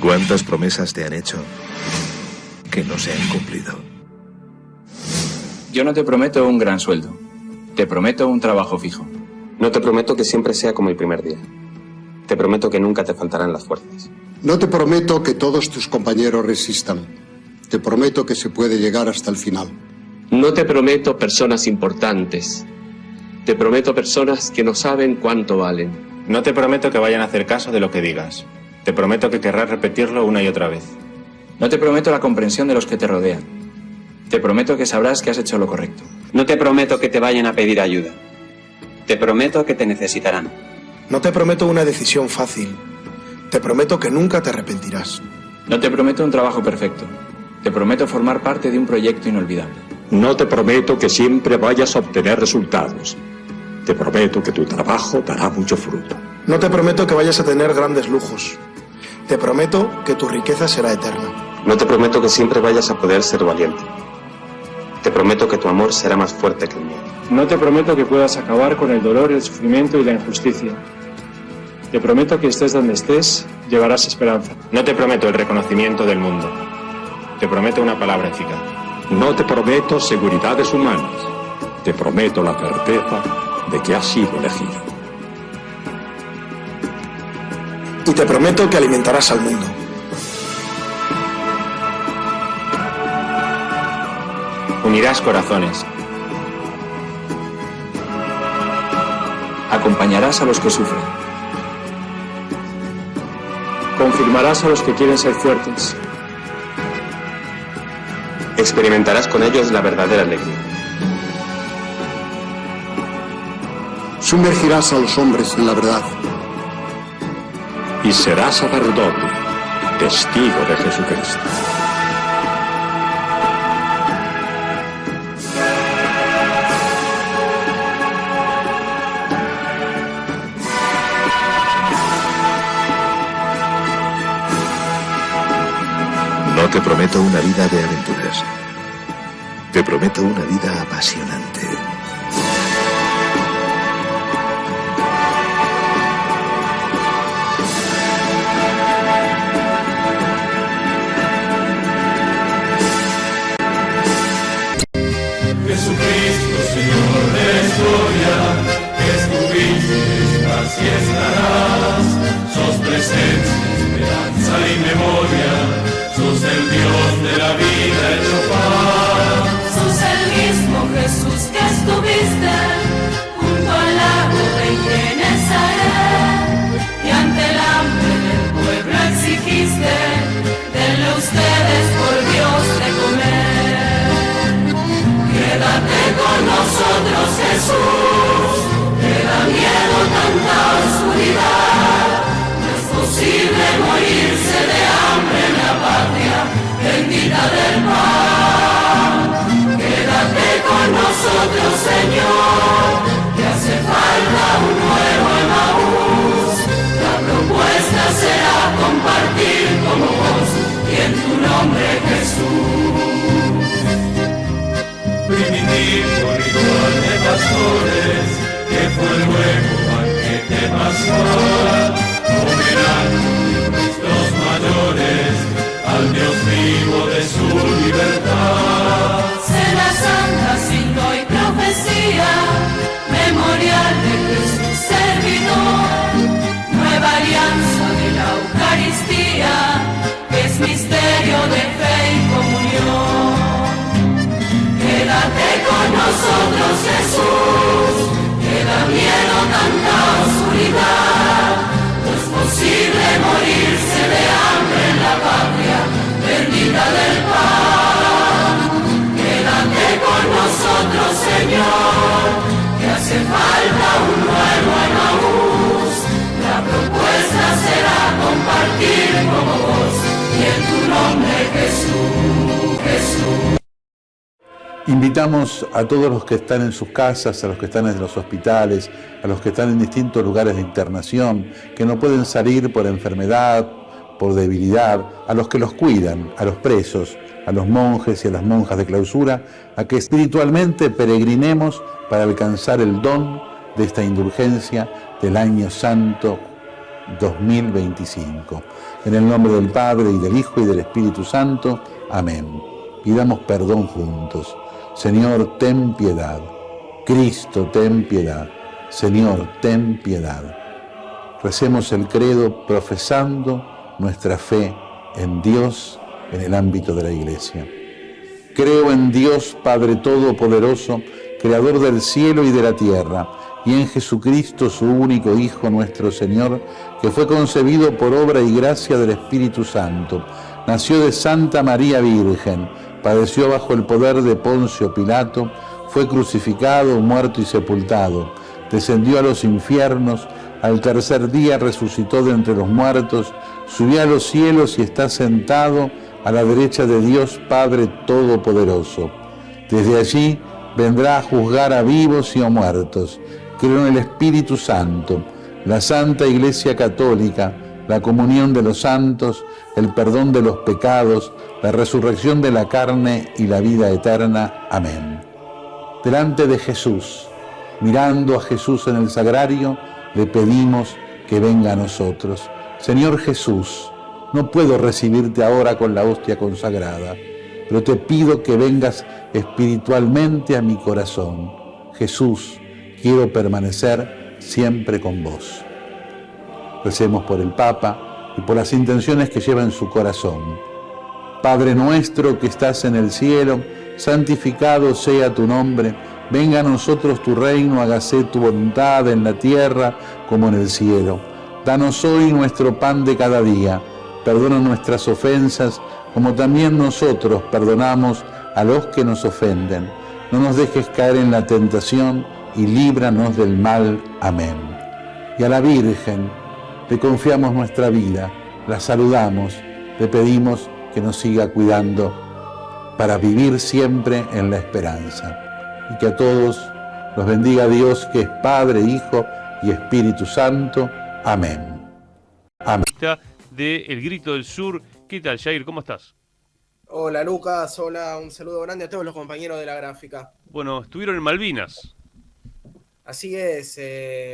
¿Cuántas promesas te han hecho que no se han cumplido? Yo no te prometo un gran sueldo. Te prometo un trabajo fijo. No te prometo que siempre sea como el primer día. Te prometo que nunca te faltarán las fuerzas. No te prometo que todos tus compañeros resistan. Te prometo que se puede llegar hasta el final. No te prometo personas importantes. Te prometo personas que no saben cuánto valen. No te prometo que vayan a hacer caso de lo que digas. Te prometo que querrás repetirlo una y otra vez. No te prometo la comprensión de los que te rodean. Te prometo que sabrás que has hecho lo correcto. No te prometo que te vayan a pedir ayuda. Te prometo que te necesitarán. No te prometo una decisión fácil. Te prometo que nunca te arrepentirás. No te prometo un trabajo perfecto. Te prometo formar parte de un proyecto inolvidable. No te prometo que siempre vayas a obtener resultados. Te prometo que tu trabajo dará mucho fruto. No te prometo que vayas a tener grandes lujos. Te prometo que tu riqueza será eterna. No te prometo que siempre vayas a poder ser valiente. Te prometo que tu amor será más fuerte que el mío. No te prometo que puedas acabar con el dolor, el sufrimiento y la injusticia. Te prometo que estés donde estés, llevarás esperanza. No te prometo el reconocimiento del mundo. Te prometo una palabra eficaz. No te prometo seguridades humanas. Te prometo la certeza de que has sido elegido. Y te prometo que alimentarás al mundo. Unirás corazones. Acompañarás a los que sufren. Confirmarás a los que quieren ser fuertes. Experimentarás con ellos la verdadera alegría. Sumergirás a los hombres en la verdad. Y serás sacerdote, testigo de Jesucristo. No te prometo una vida de aventuras. Te prometo una vida apasionante. Jesucristo, Señor de la historia, que estuviste, estás y estarás. Sos presencia, esperanza y memoria. Sos el Dios de la vida hecho paz. Sos el mismo Jesús que estuviste junto al lago de Genesaret, y ante el hambre del pueblo exigiste, denle ustedes por Dios de comer. Quédate con nosotros, Jesús, te da miedo tanta oscuridad. No es posible morirse de hambre en la patria bendita del pan. Quédate con nosotros, Señor, que hace falta un nuevo Emaús. La propuesta será compartir como vos y en tu nombre, Jesús. Primitivo ritual de pastores, que fue luego banquete pascual, homenaje de nuestros mayores al Dios vivo de su libertad. Cena santa, signo y profecía, memorial de Jesús servidor, nueva alianza de la Eucaristía, que es misterio de fe y comunión. Quédate con nosotros, Jesús, que da miedo tanta oscuridad. No es posible morirse de hambre en la patria bendita del pan. Quédate con nosotros, Señor, que hace falta un nuevo Emaús. La propuesta será compartir como vos y en tu nombre, Jesús, Jesús. Invitamos a todos los que están en sus casas, a los que están en los hospitales, a los que están en distintos lugares de internación, que no pueden salir por enfermedad, por debilidad, a los que los cuidan, a los presos, a los monjes y a las monjas de clausura, a que espiritualmente peregrinemos para alcanzar el don de esta indulgencia del año santo 2025. En el nombre del Padre, y del Hijo, y del Espíritu Santo. Amén. Pidamos perdón juntos. Señor, ten piedad. Cristo, ten piedad. Señor, ten piedad. Recemos el credo profesando nuestra fe en Dios en el ámbito de la Iglesia. Creo en Dios Padre Todopoderoso, Creador del cielo y de la tierra, y en Jesucristo, su único Hijo, nuestro Señor, que fue concebido por obra y gracia del Espíritu Santo. Nació de Santa María Virgen, padeció bajo el poder de Poncio Pilato, fue crucificado, muerto y sepultado, descendió a los infiernos, al tercer día resucitó de entre los muertos, subió a los cielos y está sentado a la derecha de Dios Padre Todopoderoso. Desde allí vendrá a juzgar a vivos y a muertos. Creo en el Espíritu Santo, la Santa Iglesia Católica, la comunión de los santos, el perdón de los pecados, la resurrección de la carne y la vida eterna. Amén. Delante de Jesús, mirando a Jesús en el sagrario, le pedimos que venga a nosotros. Señor Jesús, no puedo recibirte ahora con la hostia consagrada, pero te pido que vengas espiritualmente a mi corazón. Jesús, quiero permanecer siempre con vos. Recemos por el Papa y por las intenciones que lleva en su corazón. Padre nuestro que estás en el cielo, santificado sea tu nombre. Venga a nosotros tu reino, hágase tu voluntad en la tierra como en el cielo. Danos hoy nuestro pan de cada día. Perdona nuestras ofensas, como también nosotros perdonamos a los que nos ofenden. No nos dejes caer en la tentación y líbranos del mal. Amén. Y a la Virgen le confiamos nuestra vida, la saludamos, le pedimos que nos siga cuidando para vivir siempre en la esperanza. Y que a todos los bendiga Dios, que es Padre, Hijo y Espíritu Santo. Amén. Amén. De El Grito del Sur. ¿Qué tal, Jair? ¿Cómo estás? Hola, Lucas. Hola, un saludo grande a todos los compañeros de la gráfica. Bueno, estuvieron en Malvinas. Así es,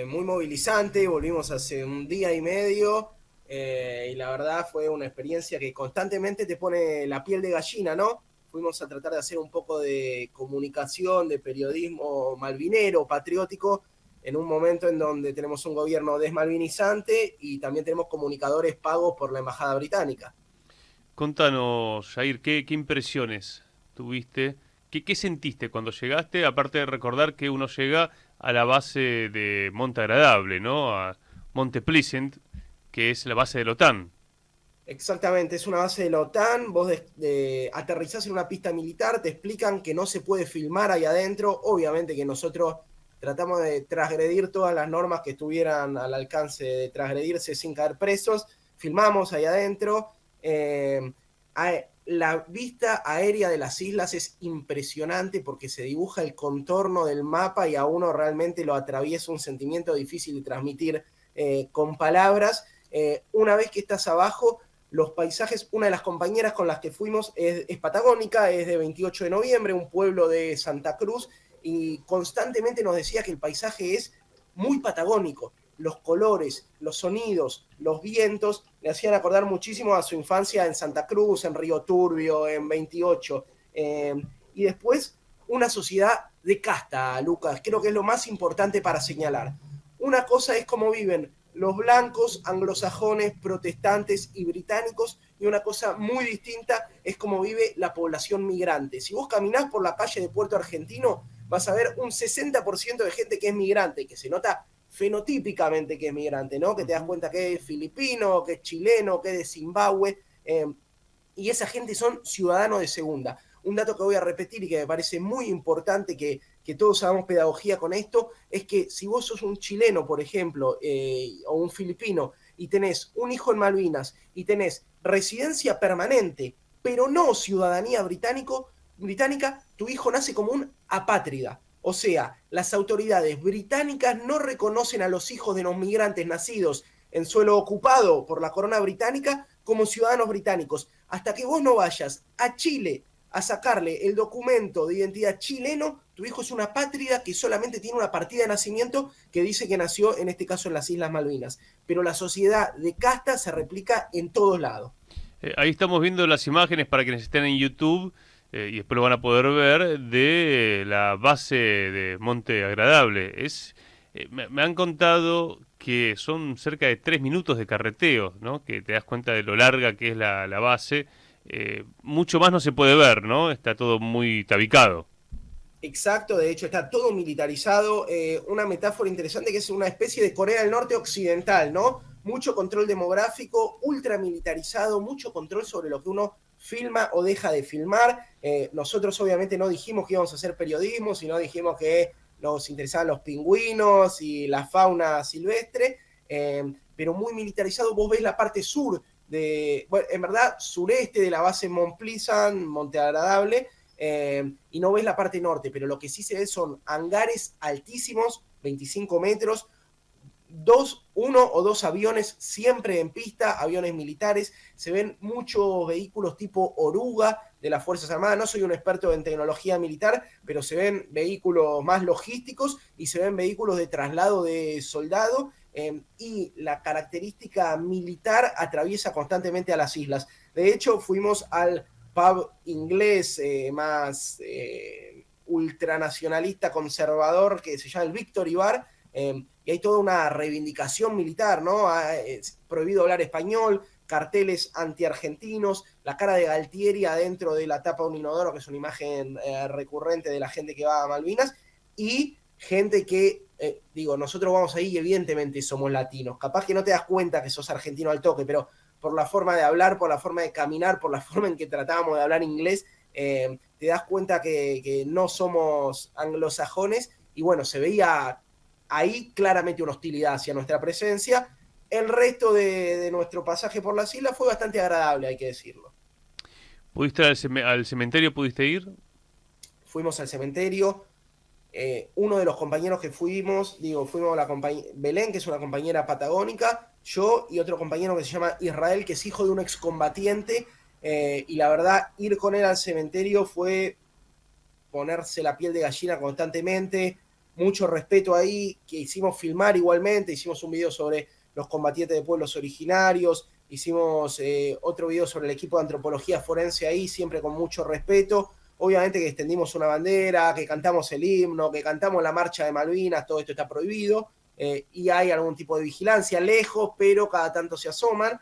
muy movilizante. Volvimos hace un día y medio y la verdad fue una experiencia que constantemente te pone la piel de gallina, ¿no? Fuimos a tratar de hacer un poco de comunicación, de periodismo malvinero, patriótico, en un momento en donde tenemos un gobierno desmalvinizante y también tenemos comunicadores pagos por la Embajada Británica. Contanos, Jair, ¿qué impresiones tuviste? ¿Qué sentiste cuando llegaste? Aparte de recordar que uno llega a la base de Monte Agradable, ¿no? A Monte Pleasant, que es la base de la OTAN. Exactamente, es una base de la OTAN, vos aterrizás en una pista militar, te explican que no se puede filmar ahí adentro, obviamente que nosotros tratamos de transgredir todas las normas que estuvieran al alcance de transgredirse sin caer presos, filmamos ahí adentro, la vista aérea de las islas es impresionante porque se dibuja el contorno del mapa y a uno realmente lo atraviesa un sentimiento difícil de transmitir con palabras. Una vez que estás abajo, los paisajes, una de las compañeras con las que fuimos es patagónica, es de 28 de noviembre, un pueblo de Santa Cruz, y constantemente nos decía que el paisaje es muy patagónico. Los colores, los sonidos, los vientos le hacían acordar muchísimo a su infancia en Santa Cruz, en Río Turbio, en 28. Y después, una sociedad de casta, Lucas, creo que es lo más importante para señalar. Una cosa es cómo viven los blancos, anglosajones, protestantes y británicos, y una cosa muy distinta es cómo vive la población migrante. Si vos caminás por la calle de Puerto Argentino, vas a ver un 60% de gente que es migrante, que se nota fenotípicamente que es migrante, ¿no? Que te das cuenta que es filipino, que es chileno, que es de Zimbabue, y esa gente son ciudadanos de segunda. Un dato que voy a repetir y que me parece muy importante que todos hagamos pedagogía con esto, es que si vos sos un chileno, por ejemplo, o un filipino, y tenés un hijo en Malvinas, y tenés residencia permanente, pero no ciudadanía británica, tu hijo nace como un apátrida. O sea, las autoridades británicas no reconocen a los hijos de los migrantes nacidos en suelo ocupado por la corona británica como ciudadanos británicos. Hasta que vos no vayas a Chile a sacarle el documento de identidad chileno, tu hijo es una apátrida que solamente tiene una partida de nacimiento que dice que nació, en este caso, en las Islas Malvinas. Pero la sociedad de casta se replica en todos lados. Ahí estamos viendo las imágenes para quienes estén en YouTube, y después lo van a poder ver, de la base de Monte Agradable. Me han contado que son cerca de 3 minutos de carreteo, ¿no? Que te das cuenta de lo larga que es la base. Mucho más no se puede ver, ¿no? Está todo muy tabicado. Exacto, de hecho está todo militarizado. Una metáfora interesante que es una especie de Corea del Norte occidental, ¿no? Mucho control demográfico, ultra militarizado, mucho control sobre lo que uno filma o deja de filmar. Nosotros obviamente no dijimos que íbamos a hacer periodismo, sino dijimos que nos interesaban los pingüinos y la fauna silvestre, pero muy militarizado. Vos ves la parte sur, bueno, en verdad sureste de la base Mont Pleasant, Monte Agradable, y no ves la parte norte, pero lo que sí se ve son hangares altísimos, 25 metros, uno o dos aviones siempre en pista, aviones militares. Se ven muchos vehículos tipo oruga de las Fuerzas Armadas. No soy un experto en tecnología militar, pero se ven vehículos más logísticos y se ven vehículos de traslado de soldado, y la característica militar atraviesa constantemente a las islas. De hecho, fuimos al pub inglés más ultranacionalista conservador, que se llama el Victory Bar, y hay toda una reivindicación militar, ¿no? Es prohibido hablar español, carteles antiargentinos, la cara de Galtieri adentro de la tapa de un inodoro, que es una imagen recurrente de la gente que va a Malvinas, y gente que, nosotros vamos ahí y evidentemente somos latinos. Capaz que no te das cuenta que sos argentino al toque, pero por la forma de hablar, por la forma de caminar, por la forma en que tratábamos de hablar inglés, te das cuenta que no somos anglosajones, y bueno, se veía ahí claramente una hostilidad hacia nuestra presencia. El resto de nuestro pasaje por las islas fue bastante agradable, hay que decirlo. ¿Pudiste ir al cementerio? ¿Pudiste ir? Fuimos al cementerio. Uno de los compañeros que fuimos a la Belén, que es una compañera patagónica, yo y otro compañero que se llama Israel, que es hijo de un excombatiente, y la verdad, ir con él al cementerio fue ponerse la piel de gallina constantemente. Mucho respeto ahí, que hicimos filmar igualmente, hicimos un video sobre los combatientes de pueblos originarios, hicimos otro video sobre el equipo de antropología forense ahí, siempre con mucho respeto. Obviamente que extendimos una bandera, que cantamos el himno, que cantamos la marcha de Malvinas, todo esto está prohibido, y hay algún tipo de vigilancia lejos, pero cada tanto se asoman,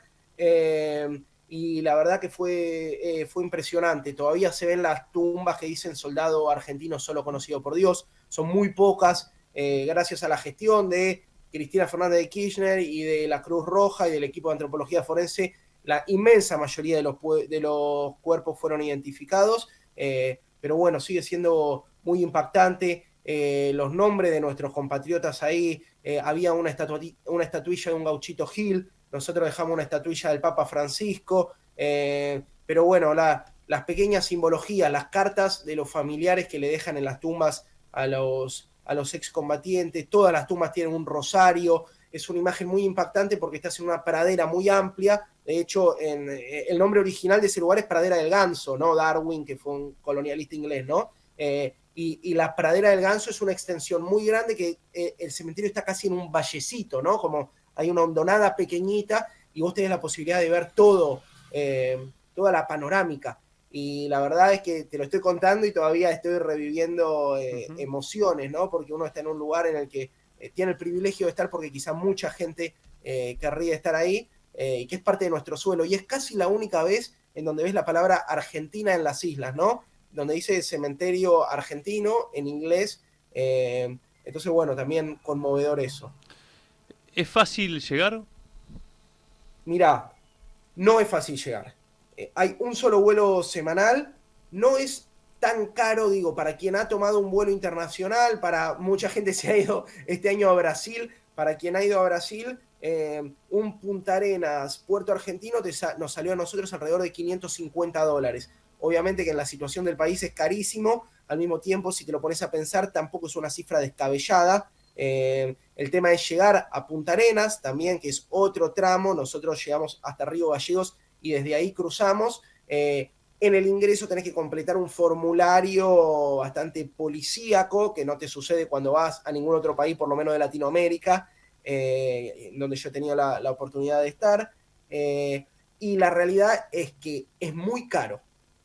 y la verdad que fue impresionante. Todavía se ven las tumbas que dicen soldado argentino solo conocido por Dios. Son muy pocas, gracias a la gestión de Cristina Fernández de Kirchner y de la Cruz Roja y del equipo de antropología forense. La inmensa mayoría de los cuerpos fueron identificados, pero bueno, sigue siendo muy impactante. Los nombres de nuestros compatriotas ahí, había una estatuilla de un gauchito Gil, nosotros dejamos una estatuilla del Papa Francisco, pero bueno, las pequeñas simbologías, las cartas de los familiares que le dejan en las tumbas a los excombatientes, todas las tumbas tienen un rosario. Es una imagen muy impactante porque estás en una pradera muy amplia. De hecho, el nombre original de ese lugar es Pradera del Ganso, ¿no? Darwin, que fue un colonialista inglés, ¿no? Y la Pradera del Ganso es una extensión muy grande que el cementerio está casi en un vallecito, ¿no? Como hay una hondonada pequeñita y vos tenés la posibilidad de ver toda la panorámica. Y la verdad es que te lo estoy contando y todavía estoy reviviendo emociones, ¿no? Porque uno está en un lugar en el que tiene el privilegio de estar porque quizá mucha gente querría estar ahí, y que es parte de nuestro suelo. Y es casi la única vez en donde ves la palabra Argentina en las islas, ¿no? Donde dice cementerio argentino en inglés. Entonces, bueno, también conmovedor eso. ¿Es fácil llegar? Mirá, no es fácil llegar. Hay un solo vuelo semanal, no es tan caro, para quien ha tomado un vuelo internacional, para mucha gente se ha ido este año a Brasil, para quien ha ido a Brasil, un Punta Arenas, Puerto Argentino, nos salió a nosotros alrededor de $550. Obviamente que en la situación del país es carísimo, al mismo tiempo, si te lo pones a pensar, tampoco es una cifra descabellada. El tema es llegar a Punta Arenas, también, que es otro tramo. Nosotros llegamos hasta Río Gallegos y desde ahí cruzamos. En el ingreso tenés que completar un formulario bastante policíaco, que no te sucede cuando vas a ningún otro país, por lo menos de Latinoamérica, donde yo he tenido la oportunidad de estar. Y la realidad es que es muy caro.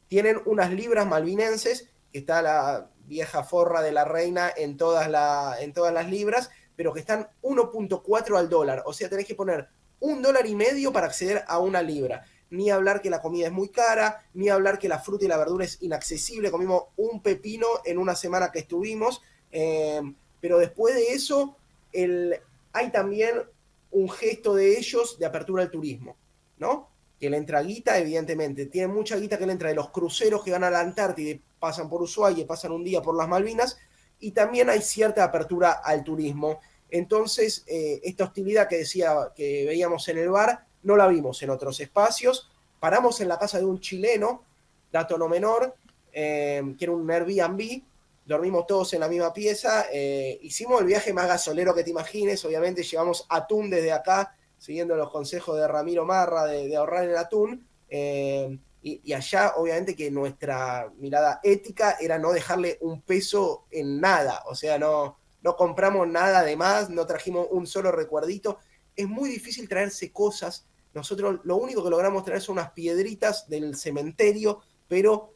Tienen unas libras malvinenses, que está la vieja forra de la reina en todas las libras, pero que están 1.4 al dólar. O sea, tenés que poner $1.50 para acceder a una libra. Ni hablar que la comida es muy cara, ni hablar que la fruta y la verdura es inaccesible. Comimos un pepino en una semana que estuvimos, pero después de eso hay también un gesto de ellos de apertura al turismo, ¿no? Que le entra guita, evidentemente. Tienen mucha guita que le entra de los cruceros que van a la Antártida, pasan por Ushuaia, pasan un día por las Malvinas, y también hay cierta apertura al turismo. Entonces, esta hostilidad que decía que veíamos en el bar, no la vimos en otros espacios. Paramos en la casa de un chileno, dato no menor, que era un Airbnb, dormimos todos en la misma pieza, hicimos el viaje más gasolero que te imagines, obviamente llevamos atún desde acá, siguiendo los consejos de Ramiro Marra de ahorrar el atún, y allá obviamente que nuestra mirada ética era no dejarle un peso en nada, o sea, no compramos nada de más, no trajimos un solo recuerdito. Es muy difícil traerse cosas. Nosotros lo único que logramos traer son unas piedritas del cementerio, pero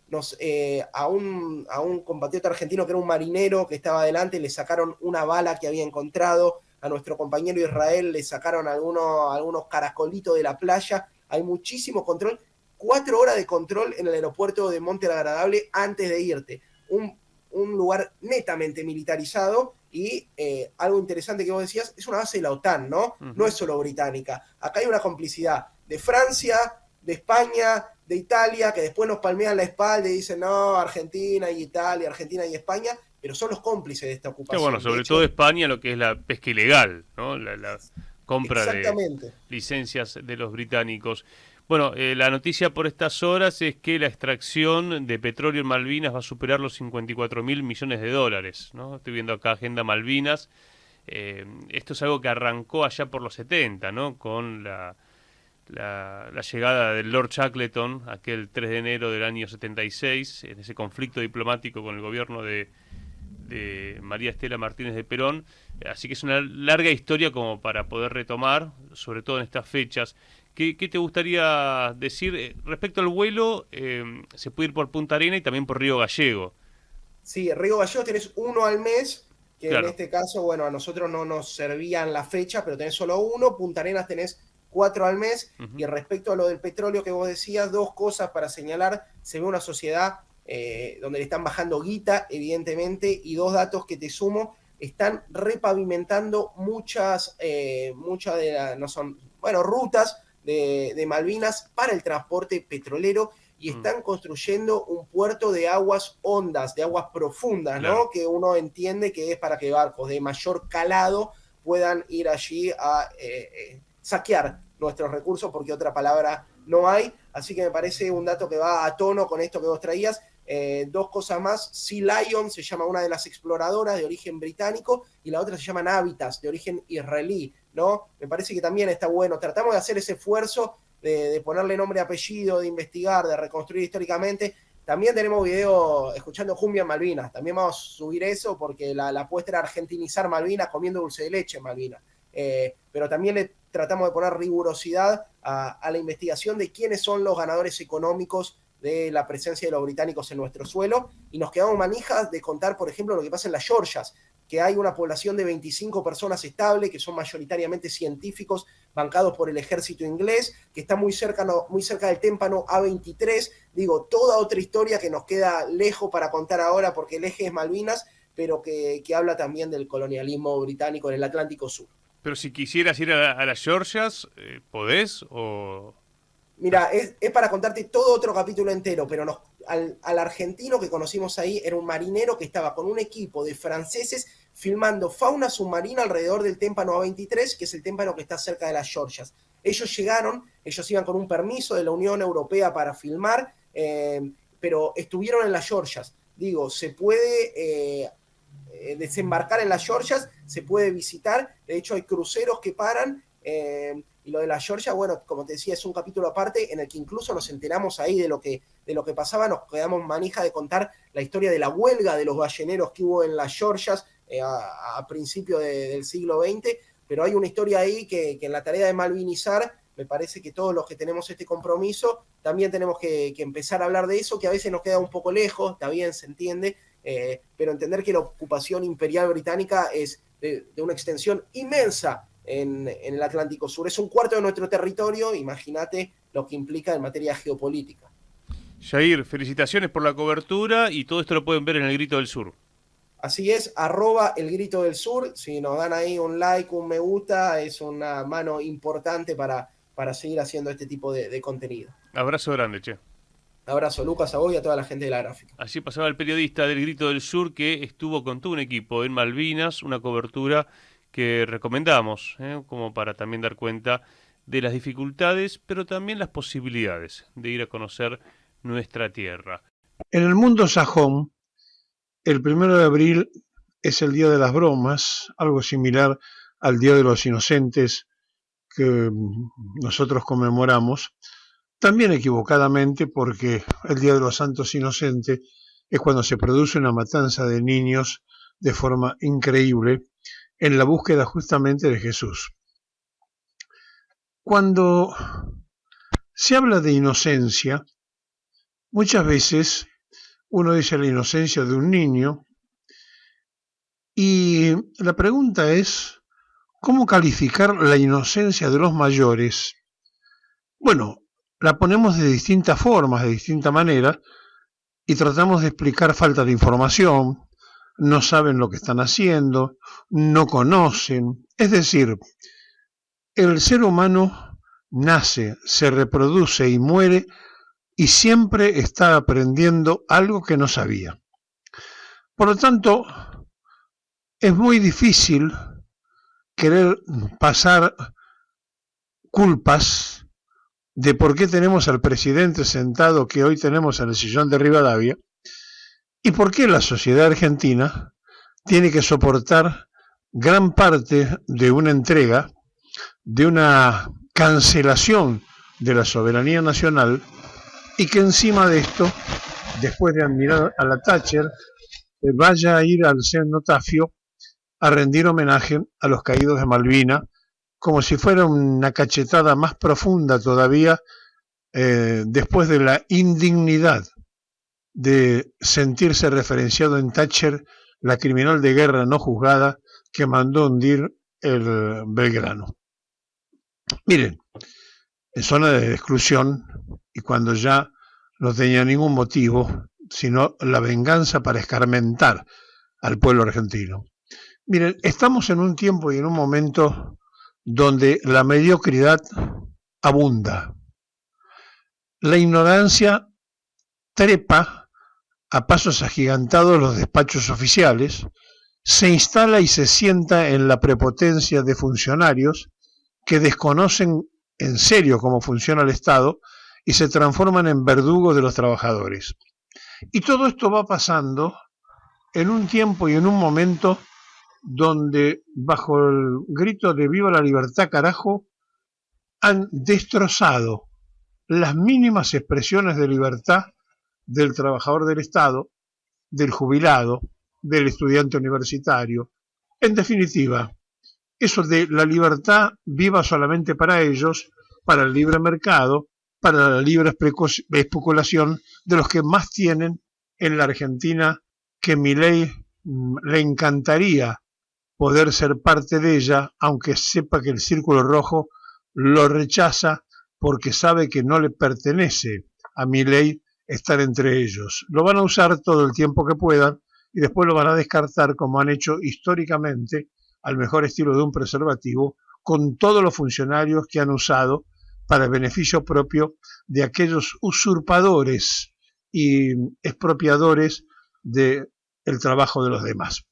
a un compatriota argentino que era un marinero que estaba adelante le sacaron una bala que había encontrado. A nuestro compañero Israel le sacaron algunos caracolitos de la playa. Hay muchísimo control. 4 horas de control en el aeropuerto de Monte Agradable antes de irte. Un lugar netamente militarizado. Y algo interesante que vos decías, es una base de la OTAN, ¿no? Uh-huh. No es solo británica. Acá hay una complicidad de Francia, de España, de Italia, que después nos palmean la espalda y dicen, no, Argentina y Italia, Argentina y España, pero son los cómplices de esta ocupación. Que bueno, sobre todo España, lo que es la pesca ilegal, ¿no? La compra de licencias de los británicos. Bueno, la noticia por estas horas es que la extracción de petróleo en Malvinas va a superar los 54.000 millones de dólares, ¿no? Estoy viendo acá Agenda Malvinas. Esto es algo que arrancó allá por los 70, ¿no? Con la llegada del Lord Shackleton, aquel 3 de enero del año 76, en ese conflicto diplomático con el gobierno de María Estela Martínez de Perón. Así que es una larga historia como para poder retomar, sobre todo en estas fechas. ¿Qué te gustaría decir? Respecto al vuelo, se puede ir por Punta Arena y también por Río Gallego. Sí, Río Gallego tenés uno al mes, que claro. En este caso, bueno, a nosotros no nos servían la fecha, pero tenés solo uno. Punta Arenas tenés 4 al mes. Uh-huh. Y respecto a lo del petróleo que vos decías, 2 cosas para señalar. Se ve una sociedad donde le están bajando guita, evidentemente, y 2 datos que te sumo. Están repavimentando muchas de rutas de Malvinas para el transporte petrolero, y están construyendo un puerto de aguas hondas, de aguas profundas, ¿no? Claro. Que uno entiende que es para que barcos de mayor calado puedan ir allí a saquear nuestros recursos, porque otra palabra no hay. Así que me parece un dato que va a tono con esto que vos traías. 2 cosas más. Sea Lion se llama una de las exploradoras de origen británico, y la otra se llama Navitas, de origen israelí, ¿no? Me parece que también está bueno. Tratamos de hacer ese esfuerzo de ponerle nombre y apellido, de investigar, de reconstruir históricamente. También tenemos video escuchando cumbia en Malvinas. También vamos a subir eso, porque la apuesta era argentinizar Malvinas comiendo dulce de leche en Malvinas. Pero también le tratamos de poner rigurosidad a la investigación de quiénes son los ganadores económicos de la presencia de los británicos en nuestro suelo, y nos quedamos manijas de contar, por ejemplo, lo que pasa en las Georgias, que hay una población de 25 personas estable, que son mayoritariamente científicos bancados por el ejército inglés, que está muy cerca del témpano A23. Digo, toda otra historia que nos queda lejos para contar ahora, porque el eje es Malvinas, pero que habla también del colonialismo británico en el Atlántico Sur. Pero si quisieras ir a las Georgias, ¿podés o...? Mira, es para contarte todo otro capítulo entero, pero al argentino que conocimos ahí era un marinero que estaba con un equipo de franceses filmando fauna submarina alrededor del témpano A23, que es el témpano que está cerca de las Georgias. Ellos iban con un permiso de la Unión Europea para filmar, pero estuvieron en las Georgias. Digo, se puede desembarcar en las Georgias, se puede visitar. De hecho, hay cruceros que paran Y lo de la Georgia, bueno, como te decía, es un capítulo aparte en el que incluso nos enteramos ahí de lo que pasaba, nos quedamos manija de contar la historia de la huelga de los balleneros que hubo en las Georgias a principios del siglo XX, pero hay una historia ahí que en la tarea de malvinizar, me parece que todos los que tenemos este compromiso también tenemos que empezar a hablar de eso, que a veces nos queda un poco lejos, está bien, se entiende, pero entender que la ocupación imperial británica es de una extensión inmensa en el Atlántico Sur. Es un cuarto de nuestro territorio, imagínate lo que implica en materia geopolítica. Jair, felicitaciones por la cobertura y todo esto lo pueden ver en El Grito del Sur. Así es, @El Grito del Sur, si nos dan ahí un like, un me gusta, es una mano importante para seguir haciendo este tipo de contenido. Abrazo grande, che. Abrazo, Lucas, a vos y a toda la gente de la gráfica. Allí pasaba el periodista del Grito del Sur que estuvo con todo un equipo en Malvinas, una cobertura que recomendamos, como para también dar cuenta de las dificultades, pero también las posibilidades de ir a conocer nuestra tierra. En el mundo sajón, el 1 de abril es el Día de las Bromas, algo similar al Día de los Inocentes que nosotros conmemoramos, también equivocadamente, porque el Día de los Santos Inocentes es cuando se produce una matanza de niños de forma increíble en la búsqueda justamente de Jesús. Cuando se habla de inocencia, muchas veces uno dice la inocencia de un niño, y la pregunta es, ¿cómo calificar la inocencia de los mayores? Bueno, la ponemos de distintas formas, de distinta manera, y tratamos de explicar falta de información, no saben lo que están haciendo, no conocen. Es decir, el ser humano nace, se reproduce y muere y siempre está aprendiendo algo que no sabía. Por lo tanto, es muy difícil querer pasar culpas de por qué tenemos al presidente sentado que hoy tenemos en el sillón de Rivadavia y por qué la sociedad argentina tiene que soportar gran parte de una entrega, de una cancelación de la soberanía nacional, y que encima de esto, después de admirar a la Thatcher, vaya a ir al cenotafio a rendir homenaje a los caídos de Malvinas, como si fuera una cachetada más profunda todavía, después de la indignidad de sentirse referenciado en Thatcher, la criminal de guerra no juzgada que mandó hundir el Belgrano. Miren, en zona de exclusión, y cuando ya no tenía ningún motivo, sino la venganza para escarmentar al pueblo argentino. Miren, estamos en un tiempo y en un momento donde la mediocridad abunda. La ignorancia trepa a pasos agigantados los despachos oficiales, se instala y se sienta en la prepotencia de funcionarios que desconocen en serio cómo funciona el Estado y se transforman en verdugos de los trabajadores. Y todo esto va pasando en un tiempo y en un momento donde, bajo el grito de ¡viva la libertad, carajo!, han destrozado las mínimas expresiones de libertad del trabajador del Estado, del jubilado, del estudiante universitario. En definitiva, eso de la libertad viva solamente para ellos, para el libre mercado, para la libre especulación de los que más tienen en la Argentina, que Milei le encantaría poder ser parte de ella, aunque sepa que el Círculo Rojo lo rechaza porque sabe que no le pertenece a Milei estar entre ellos. Lo van a usar todo el tiempo que puedan y después lo van a descartar, como han hecho históricamente, al mejor estilo de un preservativo, con todos los funcionarios que han usado para el beneficio propio de aquellos usurpadores y expropiadores del trabajo de los demás.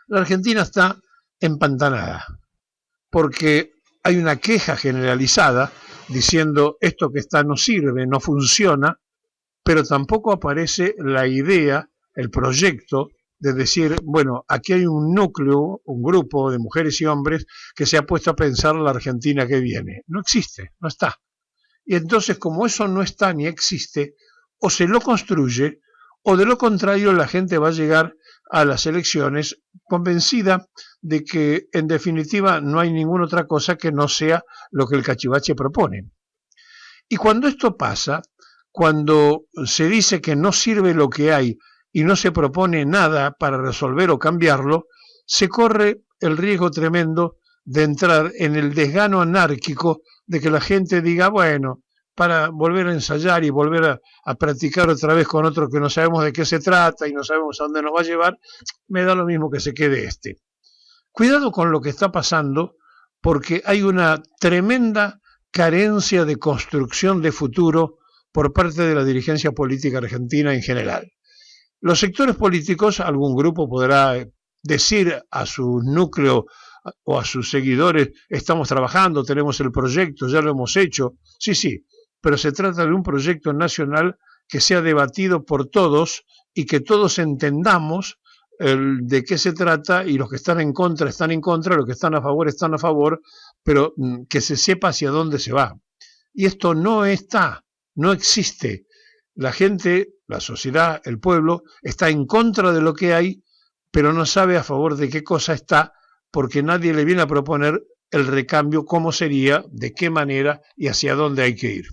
La Argentina está empantanada porque hay una queja generalizada diciendo esto que está no sirve, no funciona, pero tampoco aparece la idea, el proyecto de decir, bueno, aquí hay un núcleo, un grupo de mujeres y hombres que se ha puesto a pensar la Argentina que viene. No existe, no está. Y entonces, como eso no está ni existe, o se lo construye, o de lo contrario la gente va a llegar a las elecciones convencida de que en definitiva no hay ninguna otra cosa que no sea lo que el cachivache propone. Y cuando esto pasa, cuando se dice que no sirve lo que hay y no se propone nada para resolver o cambiarlo, se corre el riesgo tremendo de entrar en el desgano anárquico de que la gente diga, bueno, para volver a ensayar y volver a practicar otra vez con otro que no sabemos de qué se trata y no sabemos a dónde nos va a llevar, me da lo mismo que se quede este. Cuidado con lo que está pasando, porque hay una tremenda carencia de construcción de futuro por parte de la dirigencia política argentina en general. Los sectores políticos, algún grupo podrá decir a su núcleo o a sus seguidores, estamos trabajando, tenemos el proyecto, ya lo hemos hecho, sí, pero se trata de un proyecto nacional que sea debatido por todos y que todos entendamos de qué se trata, y los que están en contra, los que están a favor, pero que se sepa hacia dónde se va. Y esto no está, no existe. La gente, la sociedad, el pueblo, está en contra de lo que hay, pero no sabe a favor de qué cosa está, porque nadie le viene a proponer el recambio, cómo sería, de qué manera y hacia dónde hay que ir.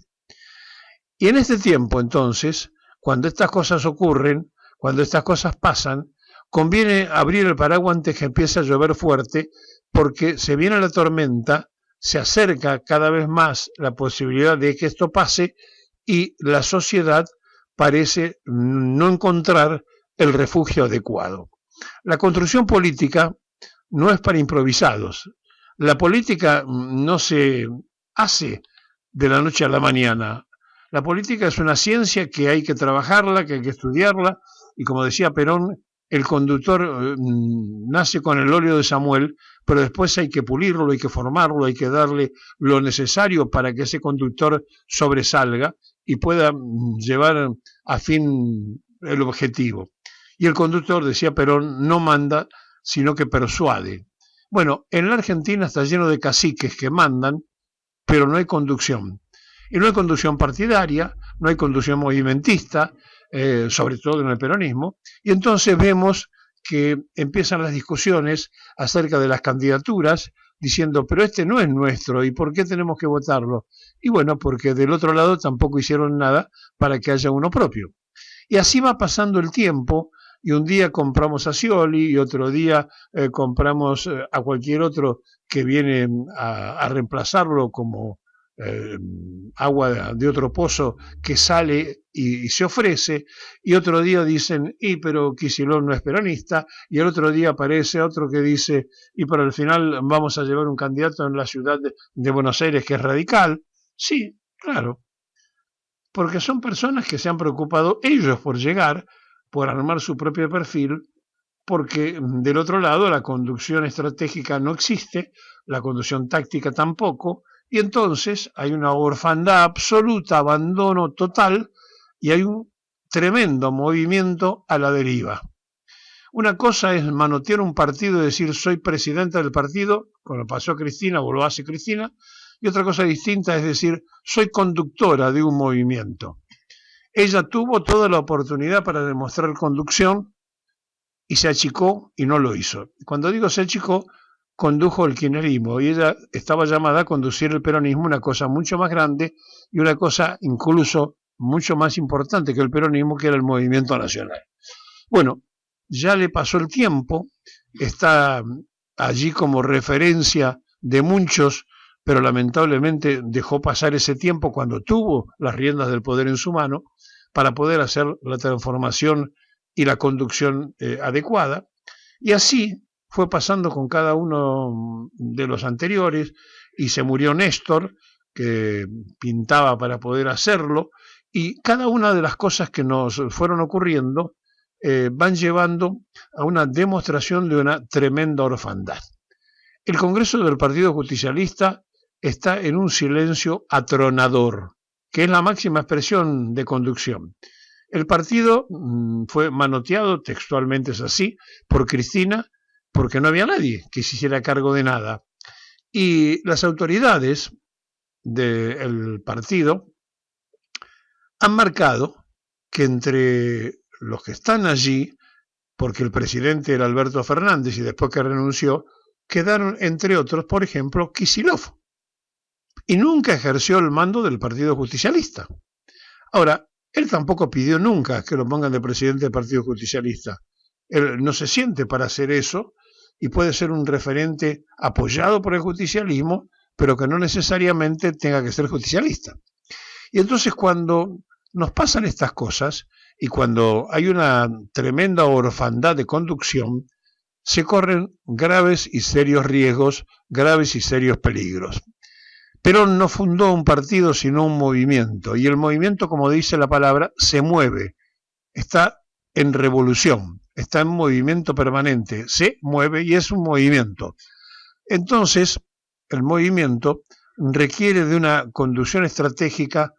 Y en este tiempo, entonces, cuando estas cosas ocurren, cuando estas cosas pasan, conviene abrir el paraguas antes que empiece a llover fuerte, porque se viene la tormenta, se acerca cada vez más la posibilidad de que esto pase y la sociedad parece no encontrar el refugio adecuado. La construcción política no es para improvisados. La política no se hace de la noche a la mañana. La política es una ciencia que hay que trabajarla, que hay que estudiarla, y como decía Perón, el conductor nace con el óleo de Samuel, pero después hay que pulirlo, hay que formarlo, hay que darle lo necesario para que ese conductor sobresalga y pueda llevar a fin el objetivo. Y el conductor, decía Perón, no manda, sino que persuade. Bueno, en la Argentina está lleno de caciques que mandan, pero no hay conducción. Y no hay conducción partidaria, no hay conducción movimentista, sobre todo en el peronismo, y entonces vemos que empiezan las discusiones acerca de las candidaturas, diciendo, pero este no es nuestro, ¿y por qué tenemos que votarlo? Y bueno, porque del otro lado tampoco hicieron nada para que haya uno propio. Y así va pasando el tiempo, y un día compramos a Scioli, y otro día compramos a cualquier otro que viene a reemplazarlo como agua de otro pozo que sale y se ofrece, y otro día dicen, pero Kicillof no es peronista, y el otro día aparece otro que dice, pero al final vamos a llevar un candidato en la ciudad de Buenos Aires que es radical. Sí, claro, porque son personas que se han preocupado ellos por llegar, por armar su propio perfil, porque del otro lado la conducción estratégica no existe, la conducción táctica tampoco, y entonces hay una orfandad absoluta, abandono total, y hay un tremendo movimiento a la deriva. Una cosa es manotear un partido y decir soy presidenta del partido, como pasó a Cristina o lo hace Cristina, y otra cosa distinta es decir soy conductora de un movimiento. Ella tuvo toda la oportunidad para demostrar conducción y se achicó y no lo hizo. Cuando digo se achicó, condujo el kirchnerismo y ella estaba llamada a conducir el peronismo, una cosa mucho más grande y una cosa incluso mucho más importante que el peronismo, que era el movimiento nacional. Bueno, ya le pasó el tiempo, está allí como referencia de muchos, pero lamentablemente dejó pasar ese tiempo cuando tuvo las riendas del poder en su mano para poder hacer la transformación y la conducción adecuada, y así fue pasando con cada uno de los anteriores, y se murió Néstor, que pintaba para poder hacerlo, y cada una de las cosas que nos fueron ocurriendo van llevando a una demostración de una tremenda orfandad. El Congreso del Partido Justicialista está en un silencio atronador, que es la máxima expresión de conducción. El partido fue manoteado, textualmente es así, por Cristina, porque no había nadie que se hiciera cargo de nada. Y las autoridades del partido han marcado que entre los que están allí, porque el presidente era Alberto Fernández y después que renunció, quedaron entre otros, por ejemplo, Kicillof, y nunca ejerció el mando del Partido Justicialista. Ahora, él tampoco pidió nunca que lo pongan de presidente del Partido Justicialista. Él no se siente para hacer eso y puede ser un referente apoyado por el justicialismo, pero que no necesariamente tenga que ser justicialista. Y entonces cuando nos pasan estas cosas y cuando hay una tremenda orfandad de conducción, se corren graves y serios riesgos, graves y serios peligros. Perón no fundó un partido sino un movimiento, y el movimiento, como dice la palabra, se mueve, está en revolución, está en movimiento permanente, se mueve y es un movimiento. Entonces, el movimiento requiere de una conducción estratégica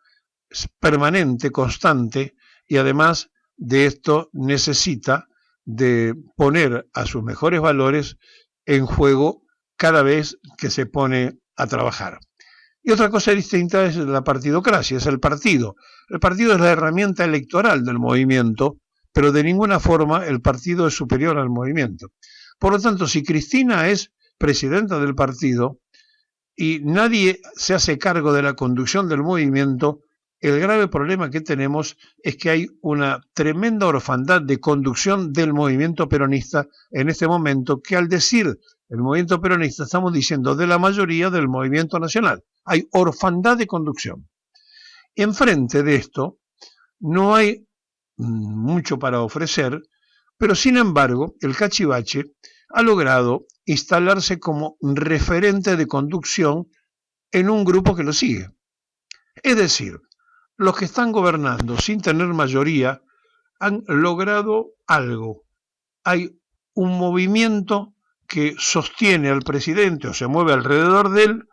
permanente, constante, y además de esto necesita de poner a sus mejores valores en juego cada vez que se pone a trabajar. Y otra cosa distinta es la partidocracia, es el partido. El partido es la herramienta electoral del movimiento, pero de ninguna forma el partido es superior al movimiento. Por lo tanto, si Cristina es presidenta del partido y nadie se hace cargo de la conducción del movimiento, el grave problema que tenemos es que hay una tremenda orfandad de conducción del movimiento peronista en este momento, que al decir el movimiento peronista estamos diciendo de la mayoría del movimiento nacional. Hay orfandad de conducción. Enfrente de esto no hay mucho para ofrecer, pero sin embargo el cachivache ha logrado instalarse como referente de conducción en un grupo que lo sigue. Es decir, los que están gobernando sin tener mayoría han logrado algo. Hay un movimiento que sostiene al presidente o se mueve alrededor de él,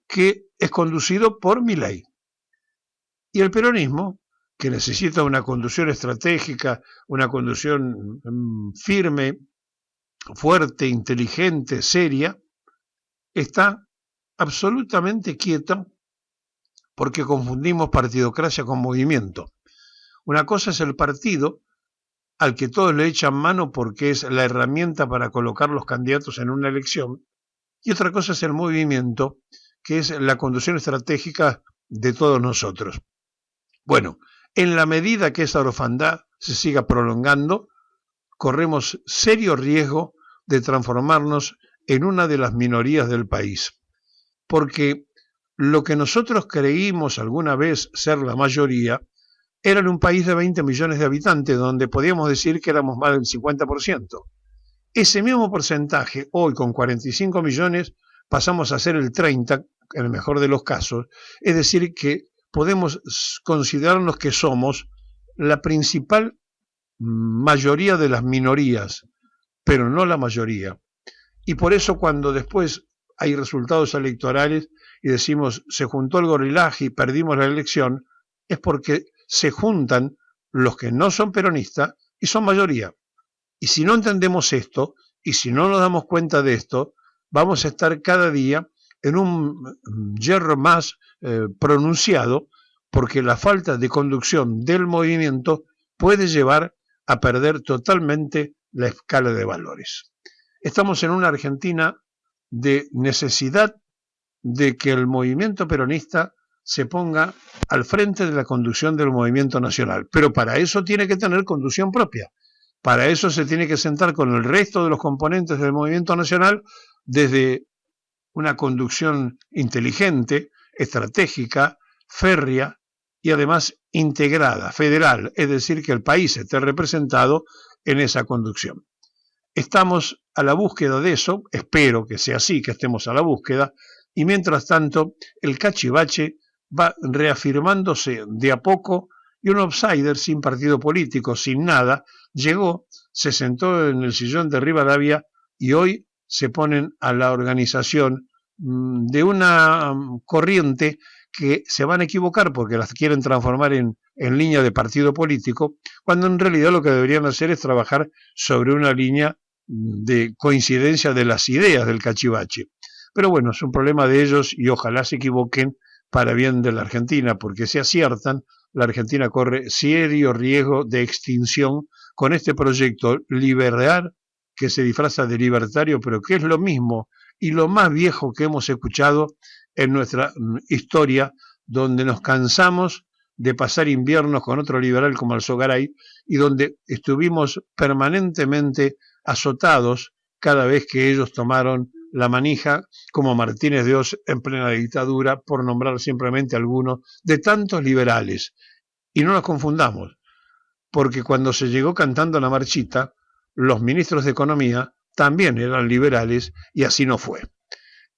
que es conducido por Milei. Y el peronismo, que necesita una conducción estratégica, una conducción firme, fuerte, inteligente, seria, está absolutamente quieto porque confundimos partidocracia con movimiento. Una cosa es el partido, al que todos le echan mano porque es la herramienta para colocar los candidatos en una elección, y otra cosa es el movimiento, que es la conducción estratégica de todos nosotros. Bueno, en la medida que esa orfandad se siga prolongando, corremos serio riesgo de transformarnos en una de las minorías del país, porque lo que nosotros creímos alguna vez ser la mayoría era en un país de 20 millones de habitantes, donde podíamos decir que éramos más del 50%. Ese mismo porcentaje, hoy con 45 millones, pasamos a ser el 30%, en el mejor de los casos, es decir, que podemos considerarnos que somos la principal mayoría de las minorías, pero no la mayoría. Y por eso cuando después hay resultados electorales y decimos se juntó el gorilaje y perdimos la elección, es porque se juntan los que no son peronistas y son mayoría. Y si no entendemos esto, y si no nos damos cuenta de esto, vamos a estar cada día en un yerro más pronunciado, porque la falta de conducción del movimiento puede llevar a perder totalmente la escala de valores. Estamos en una Argentina de necesidad de que el movimiento peronista se ponga al frente de la conducción del movimiento nacional, pero para eso tiene que tener conducción propia. Para eso se tiene que sentar con el resto de los componentes del movimiento nacional desde una conducción inteligente, estratégica, férrea y además integrada, federal, es decir, que el país esté representado en esa conducción. Estamos a la búsqueda de eso, espero que sea así, que estemos a la búsqueda, y mientras tanto el cachivache va reafirmándose de a poco y un outsider sin partido político, sin nada, llegó, se sentó en el sillón de Rivadavia y hoy se ponen a la organización de una corriente que se van a equivocar porque las quieren transformar en línea de partido político, cuando en realidad lo que deberían hacer es trabajar sobre una línea de coincidencia de las ideas del cachivache. Pero bueno, es un problema de ellos y ojalá se equivoquen para bien de la Argentina, porque si aciertan, la Argentina corre serio riesgo de extinción con este proyecto liberal que se disfraza de libertario, pero que es lo mismo y lo más viejo que hemos escuchado en nuestra historia, donde nos cansamos de pasar inviernos con otro liberal como Alzogaray y donde estuvimos permanentemente azotados cada vez que ellos tomaron la manija, como Martínez de Oz en plena dictadura, por nombrar simplemente algunos de tantos liberales. Y no nos confundamos, porque cuando se llegó cantando la marchita, los ministros de Economía también eran liberales y así no fue.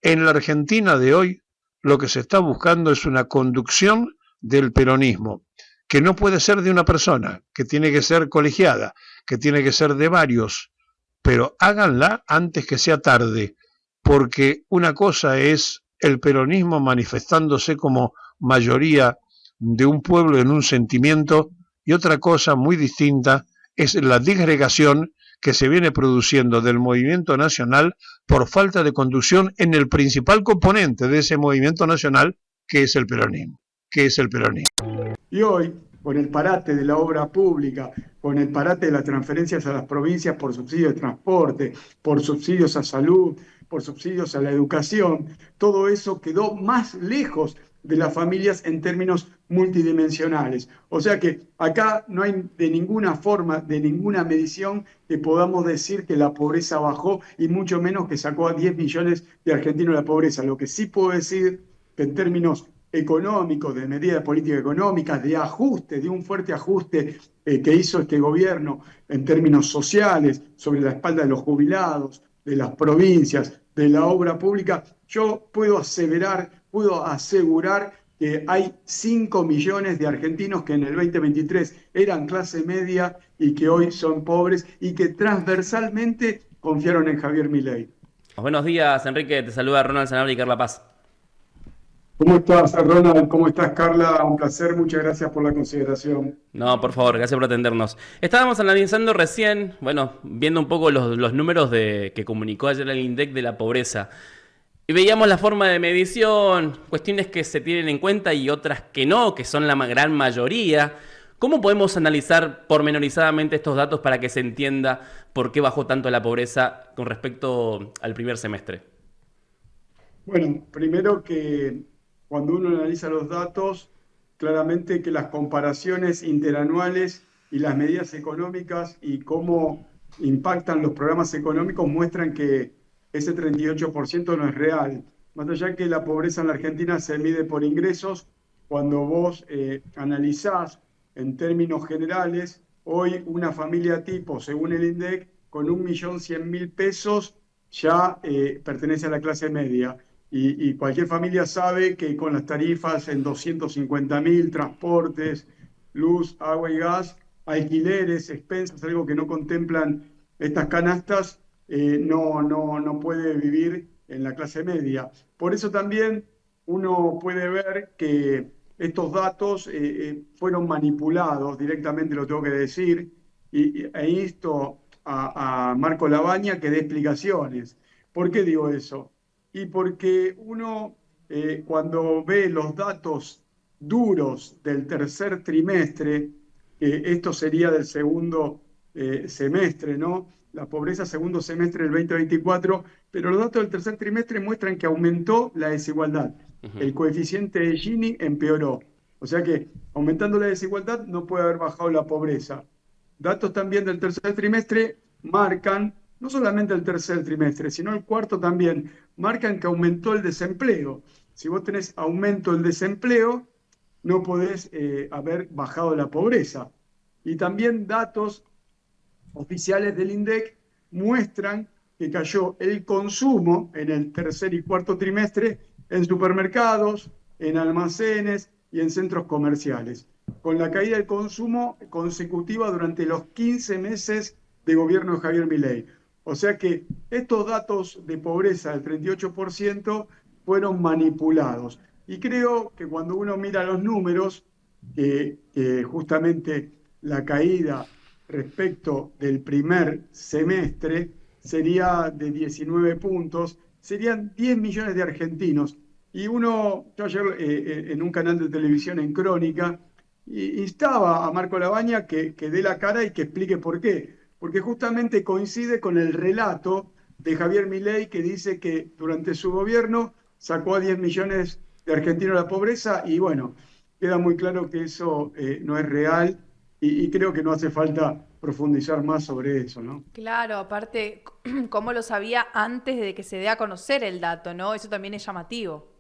En la Argentina de hoy, lo que se está buscando es una conducción del peronismo, que no puede ser de una persona, que tiene que ser colegiada, que tiene que ser de varios, pero háganla antes que sea tarde, porque una cosa es el peronismo manifestándose como mayoría de un pueblo en un sentimiento, y otra cosa muy distinta es la disgregación que se viene produciendo del movimiento nacional por falta de conducción en el principal componente de ese movimiento nacional, que es el peronismo. Y hoy, con el parate de la obra pública, con el parate de las transferencias a las provincias por subsidios de transporte, por subsidios a salud, por subsidios a la educación, todo eso quedó más lejos de las familias en términos multidimensionales. O sea que acá no hay de ninguna forma, de ninguna medición que podamos decir que la pobreza bajó y mucho menos que sacó a 10 millones de argentinos de la pobreza. Lo que sí puedo decir que en términos económicos, de medidas de política económica, de ajuste, de un fuerte ajuste que hizo este gobierno en términos sociales, sobre la espalda de los jubilados, de las provincias, de la obra pública, yo puedo asegurar que hay 5 millones de argentinos que en el 2023 eran clase media y que hoy son pobres y que transversalmente confiaron en Javier Milei. Buenos días, Enrique. Te saluda Ronald Sanabria y Carla Paz. ¿Cómo estás, Ronald? ¿Cómo estás, Carla? Un placer, muchas gracias por la consideración. No, por favor, gracias por atendernos. Estábamos analizando recién, viendo un poco los números que comunicó ayer el INDEC de la pobreza. Y veíamos la forma de medición, cuestiones que se tienen en cuenta y otras que no, que son la gran mayoría. ¿Cómo podemos analizar pormenorizadamente estos datos para que se entienda por qué bajó tanto la pobreza con respecto al primer semestre? Bueno, primero que cuando uno analiza los datos, claramente que las comparaciones interanuales y las medidas económicas y cómo impactan los programas económicos muestran que ese 38% no es real. Más allá que la pobreza en la Argentina se mide por ingresos, cuando vos analizás en términos generales, hoy una familia tipo, según el INDEC, con 1.100.000 pesos ya pertenece a la clase media. Y cualquier familia sabe que con las tarifas en 250.000, transportes, luz, agua y gas, alquileres, expensas, algo que no contemplan estas canastas, no puede vivir en la clase media. Por eso también uno puede ver que estos datos fueron manipulados, directamente lo tengo que decir, e insto a Marco Labaña que dé explicaciones. ¿Por qué digo eso? Y porque uno, cuando ve los datos duros del tercer trimestre, esto sería del segundo semestre, ¿no? La pobreza segundo semestre del 2024, pero los datos del tercer trimestre muestran que aumentó la desigualdad. El coeficiente de Gini empeoró. O sea que, aumentando la desigualdad, no puede haber bajado la pobreza. Datos también del tercer trimestre marcan, no solamente el tercer trimestre, sino el cuarto también, marcan que aumentó el desempleo. Si vos tenés aumento del desempleo, no podés haber bajado la pobreza. Y también datos oficiales del INDEC muestran que cayó el consumo en el tercer y cuarto trimestre en supermercados, en almacenes y en centros comerciales, con la caída del consumo consecutiva durante los 15 meses de gobierno de Javier Milei. O sea que estos datos de pobreza del 38% fueron manipulados. Y creo que cuando uno mira los números, justamente la caída respecto del primer semestre sería de 19 puntos, serían 10 millones de argentinos. Y yo ayer en un canal de televisión en Crónica, instaba a Marco Labaña que dé la cara y que explique por qué. Porque justamente coincide con el relato de Javier Milei, que dice que durante su gobierno sacó a 10 millones de argentinos de la pobreza, y bueno, queda muy claro que eso no es real, y creo que no hace falta profundizar más sobre eso, ¿no? Claro, aparte, cómo lo sabía antes de que se dé a conocer el dato, ¿no? Eso también es llamativo.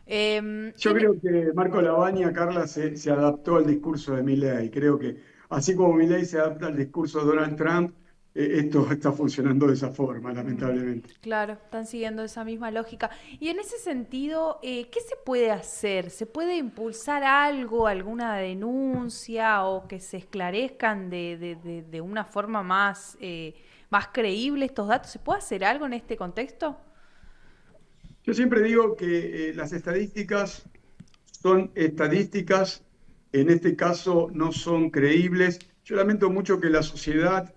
Yo creo que Marco Labaña, Carla, se adaptó al discurso de Milei. Creo que así como Milei se adapta al discurso de Donald Trump, esto está funcionando de esa forma, lamentablemente. Claro, están siguiendo esa misma lógica. Y en ese sentido, ¿qué se puede hacer? ¿Se puede impulsar algo, alguna denuncia o que se esclarezcan de una forma más creíble estos datos? ¿Se puede hacer algo en este contexto? Yo siempre digo que las estadísticas son estadísticas, en este caso no son creíbles. Yo lamento mucho que la sociedad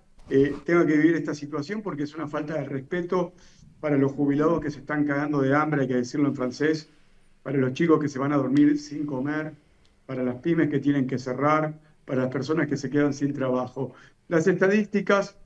tenga que vivir esta situación porque es una falta de respeto para los jubilados que se están cagando de hambre, hay que decirlo en francés, para los chicos que se van a dormir sin comer, para las pymes que tienen que cerrar, para las personas que se quedan sin trabajo. Las estadísticas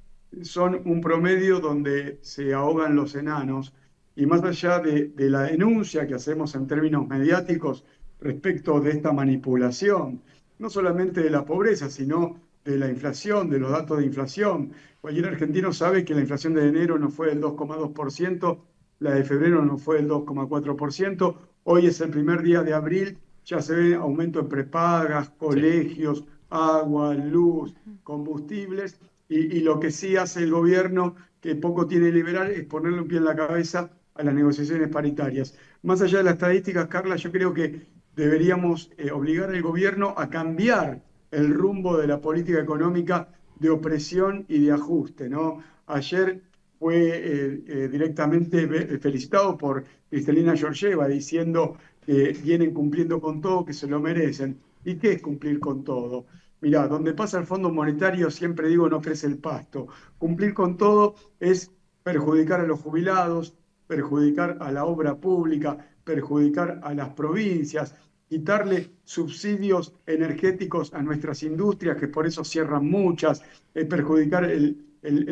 son un promedio donde se ahogan los enanos, y más allá de la denuncia que hacemos en términos mediáticos respecto de esta manipulación, no solamente de la pobreza, sino de la inflación, de los datos de inflación. Cualquier argentino sabe que la inflación de enero no fue del 2,2%, la de febrero no fue del 2,4%, hoy es el primer día de abril, ya se ve aumento en prepagas, colegios, agua, luz, combustibles, y lo que sí hace el gobierno, que poco tiene liberal, es ponerle un pie en la cabeza a las negociaciones paritarias. Más allá de las estadísticas, Carla, yo creo que deberíamos obligar al gobierno a cambiar el rumbo de la política económica de opresión y de ajuste, ¿no? Ayer fue directamente felicitado por Cristalina Georgieva diciendo que vienen cumpliendo con todo, que se lo merecen. ¿Y qué es cumplir con todo? Mirá, donde pasa el Fondo Monetario siempre digo no crece el pasto. Cumplir con todo es perjudicar a los jubilados, perjudicar a la obra pública, perjudicar a las provincias, quitarle subsidios energéticos a nuestras industrias, que por eso cierran muchas, perjudicar el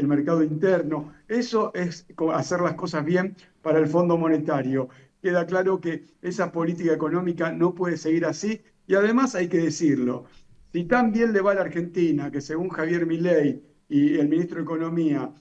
mercado interno. Eso es hacer las cosas bien para el Fondo Monetario. Queda claro que esa política económica no puede seguir así, y además hay que decirlo, si tan bien le va a la Argentina, que según Javier Milei y el ministro de Economía,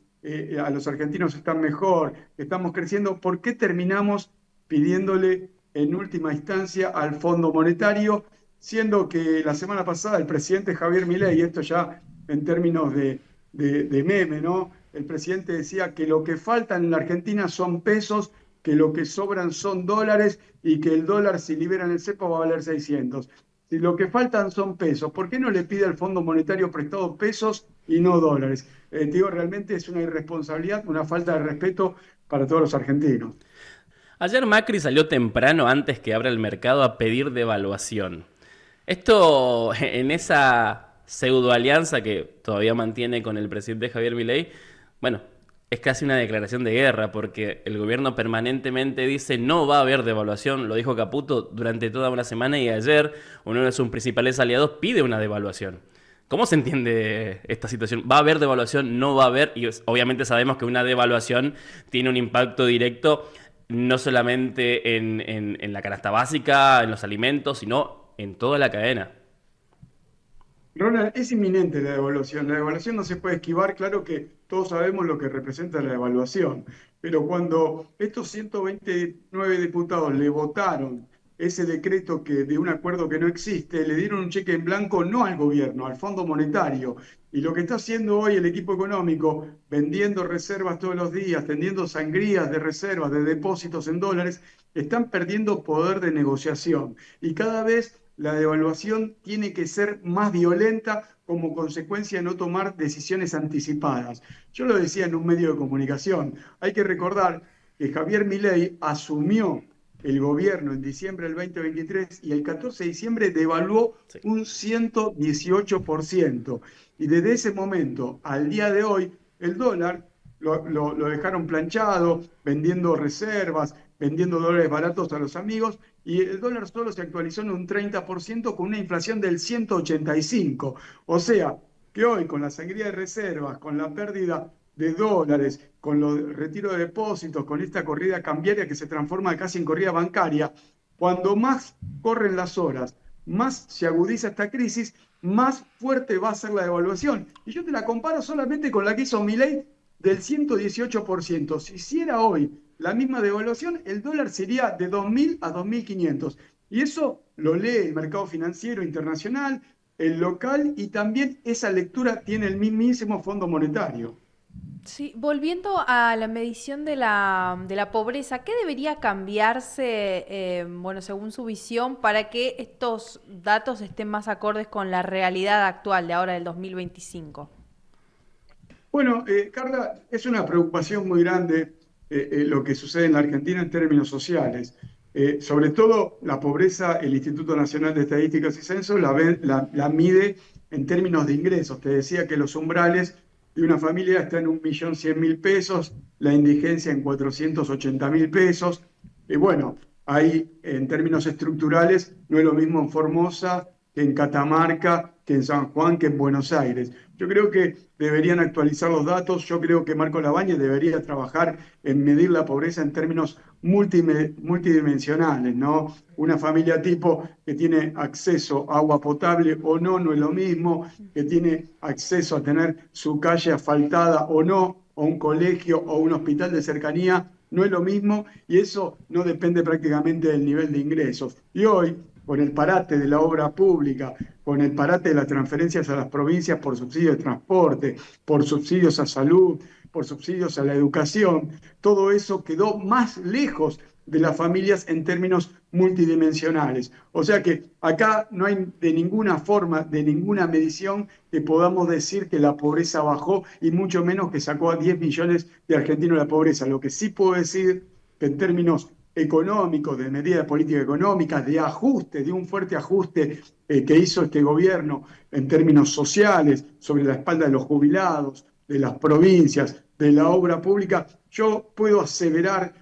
a los argentinos están mejor, estamos creciendo, ¿por qué terminamos pidiéndole en última instancia al Fondo Monetario, siendo que la semana pasada el presidente Javier Milei, y esto ya en términos de meme, ¿no? El presidente decía que lo que faltan en la Argentina son pesos, que lo que sobran son dólares, y que el dólar, si liberan el cepo, va a valer 600. Si lo que faltan son pesos, ¿por qué no le pide al Fondo Monetario prestado pesos y no dólares? Digo, realmente es una irresponsabilidad, una falta de respeto para todos los argentinos. Ayer Macri salió temprano antes que abra el mercado a pedir devaluación. Esto, en esa pseudoalianza que todavía mantiene con el presidente Javier Milei, bueno, es casi una declaración de guerra, porque el gobierno permanentemente dice no va a haber devaluación, lo dijo Caputo durante toda una semana, y ayer uno de sus principales aliados pide una devaluación. ¿Cómo se entiende esta situación? ¿Va a haber devaluación? ¿No va a haber? Y obviamente sabemos que una devaluación tiene un impacto directo no solamente en la canasta básica, en los alimentos, sino en toda la cadena. Ronald, es inminente la devaluación. La devaluación no se puede esquivar. Claro que todos sabemos lo que representa la devaluación, pero cuando estos 129 diputados le votaron ese decreto de un acuerdo que no existe, le dieron un cheque en blanco no al gobierno, al Fondo Monetario. Y lo que está haciendo hoy el equipo económico, vendiendo reservas todos los días, tendiendo sangrías de reservas, de depósitos en dólares, están perdiendo poder de negociación. Y cada vez la devaluación tiene que ser más violenta como consecuencia de no tomar decisiones anticipadas. Yo lo decía en un medio de comunicación. Hay que recordar que Javier Milei asumió el gobierno en diciembre del 2023 y el 14 de diciembre devaluó un 118%. Y desde ese momento al día de hoy, el dólar lo dejaron planchado, vendiendo reservas, vendiendo dólares baratos a los amigos, y el dólar solo se actualizó en un 30% con una inflación del 185%. O sea, que hoy con la sangría de reservas, con la pérdida de dólares, con los retiros de depósitos, con esta corrida cambiaria que se transforma casi en corrida bancaria, cuando más corren las horas, más se agudiza esta crisis, más fuerte va a ser la devaluación. Y yo te la comparo solamente con la que hizo Milei del 118%. Si hiciera hoy la misma devaluación, el dólar sería de 2.000 a 2.500. Y eso lo lee el mercado financiero internacional, el local, y también esa lectura tiene el mismísimo Fondo Monetario. Sí, volviendo a la medición de la pobreza, ¿qué debería cambiarse, bueno, según su visión, para que estos datos estén más acordes con la realidad actual de ahora del 2025? Bueno, Carla, es una preocupación muy grande lo que sucede en la Argentina en términos sociales. Sobre todo la pobreza, el Instituto Nacional de Estadísticas y Censos la mide en términos de ingresos. Te decía que los umbrales de una familia están en 1.100.000 pesos, la indigencia en 480.000 pesos. Y bueno, ahí en términos estructurales no es lo mismo en Formosa que en Catamarca, que en San Juan, que en Buenos Aires. Yo creo que deberían actualizar los datos. Yo creo que Marco Labañez debería trabajar en medir la pobreza en términos multidimensionales, ¿no? Una familia tipo que tiene acceso a agua potable o no, no es lo mismo, que tiene acceso a tener su calle asfaltada o no, o un colegio o un hospital de cercanía, no es lo mismo, y eso no depende prácticamente del nivel de ingresos. Y hoy, con el parate de la obra pública, con el parate de las transferencias a las provincias por subsidios de transporte, por subsidios a salud, por subsidios a la educación, todo eso quedó más lejos de las familias en términos multidimensionales. O sea que acá no hay de ninguna forma, de ninguna medición que podamos decir que la pobreza bajó, y mucho menos que sacó a 10 millones de argentinos de la pobreza. Lo que sí puedo decir que en términos económicos, de medidas de política económica, de ajuste, de un fuerte ajuste que hizo este gobierno en términos sociales, sobre la espalda de los jubilados, de las provincias, de la obra pública, yo puedo asegurar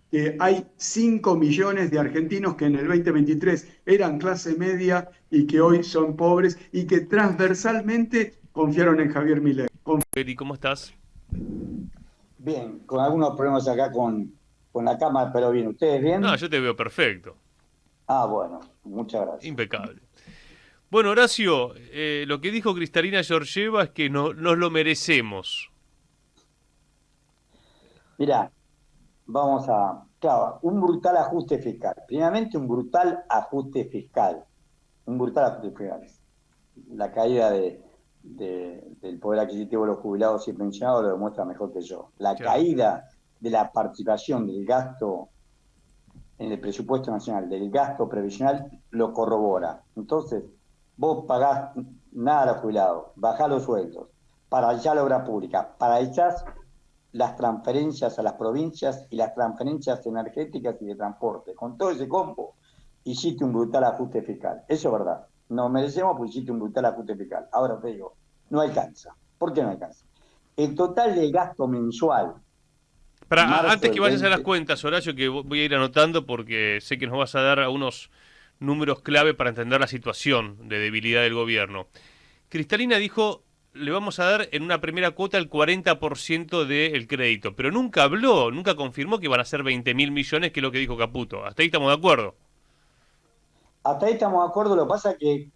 que hay 5 millones de argentinos que en el 2023 eran clase media y que hoy son pobres y que transversalmente confiaron en Javier Milei. ¿Y cómo estás? Bien, con algunos problemas acá con la cámara, pero bien. ¿Ustedes bien? No, yo te veo perfecto. Ah, bueno, muchas gracias. Impecable. Bueno, Horacio, lo que dijo Kristalina Georgieva es que nos lo merecemos. Mirá, claro, un brutal ajuste fiscal. Primeramente, un brutal ajuste fiscal. La caída del poder adquisitivo de los jubilados y pensionados lo demuestra mejor que yo. La caída de la participación del gasto en el presupuesto nacional, del gasto previsional, lo corrobora. Entonces, vos pagás nada a los jubilados, bajás los sueldos, paralizás la obra pública, paralizás las transferencias a las provincias y las transferencias energéticas y de transporte. Con todo ese combo, hiciste un brutal ajuste fiscal. Eso es verdad. Nos merecemos porque hiciste un brutal ajuste fiscal. Ahora te digo, no alcanza. ¿Por qué no alcanza? El total del gasto mensual. Antes que vayas a las cuentas, Horacio, que voy a ir anotando porque sé que nos vas a dar algunos números clave para entender la situación de debilidad del gobierno. Kristalina dijo, le vamos a dar en una primera cuota el 40% del crédito, pero nunca confirmó que van a ser 20.000 millones, que es lo que dijo Caputo. Hasta ahí estamos de acuerdo. Hasta ahí estamos de acuerdo, lo que pasa es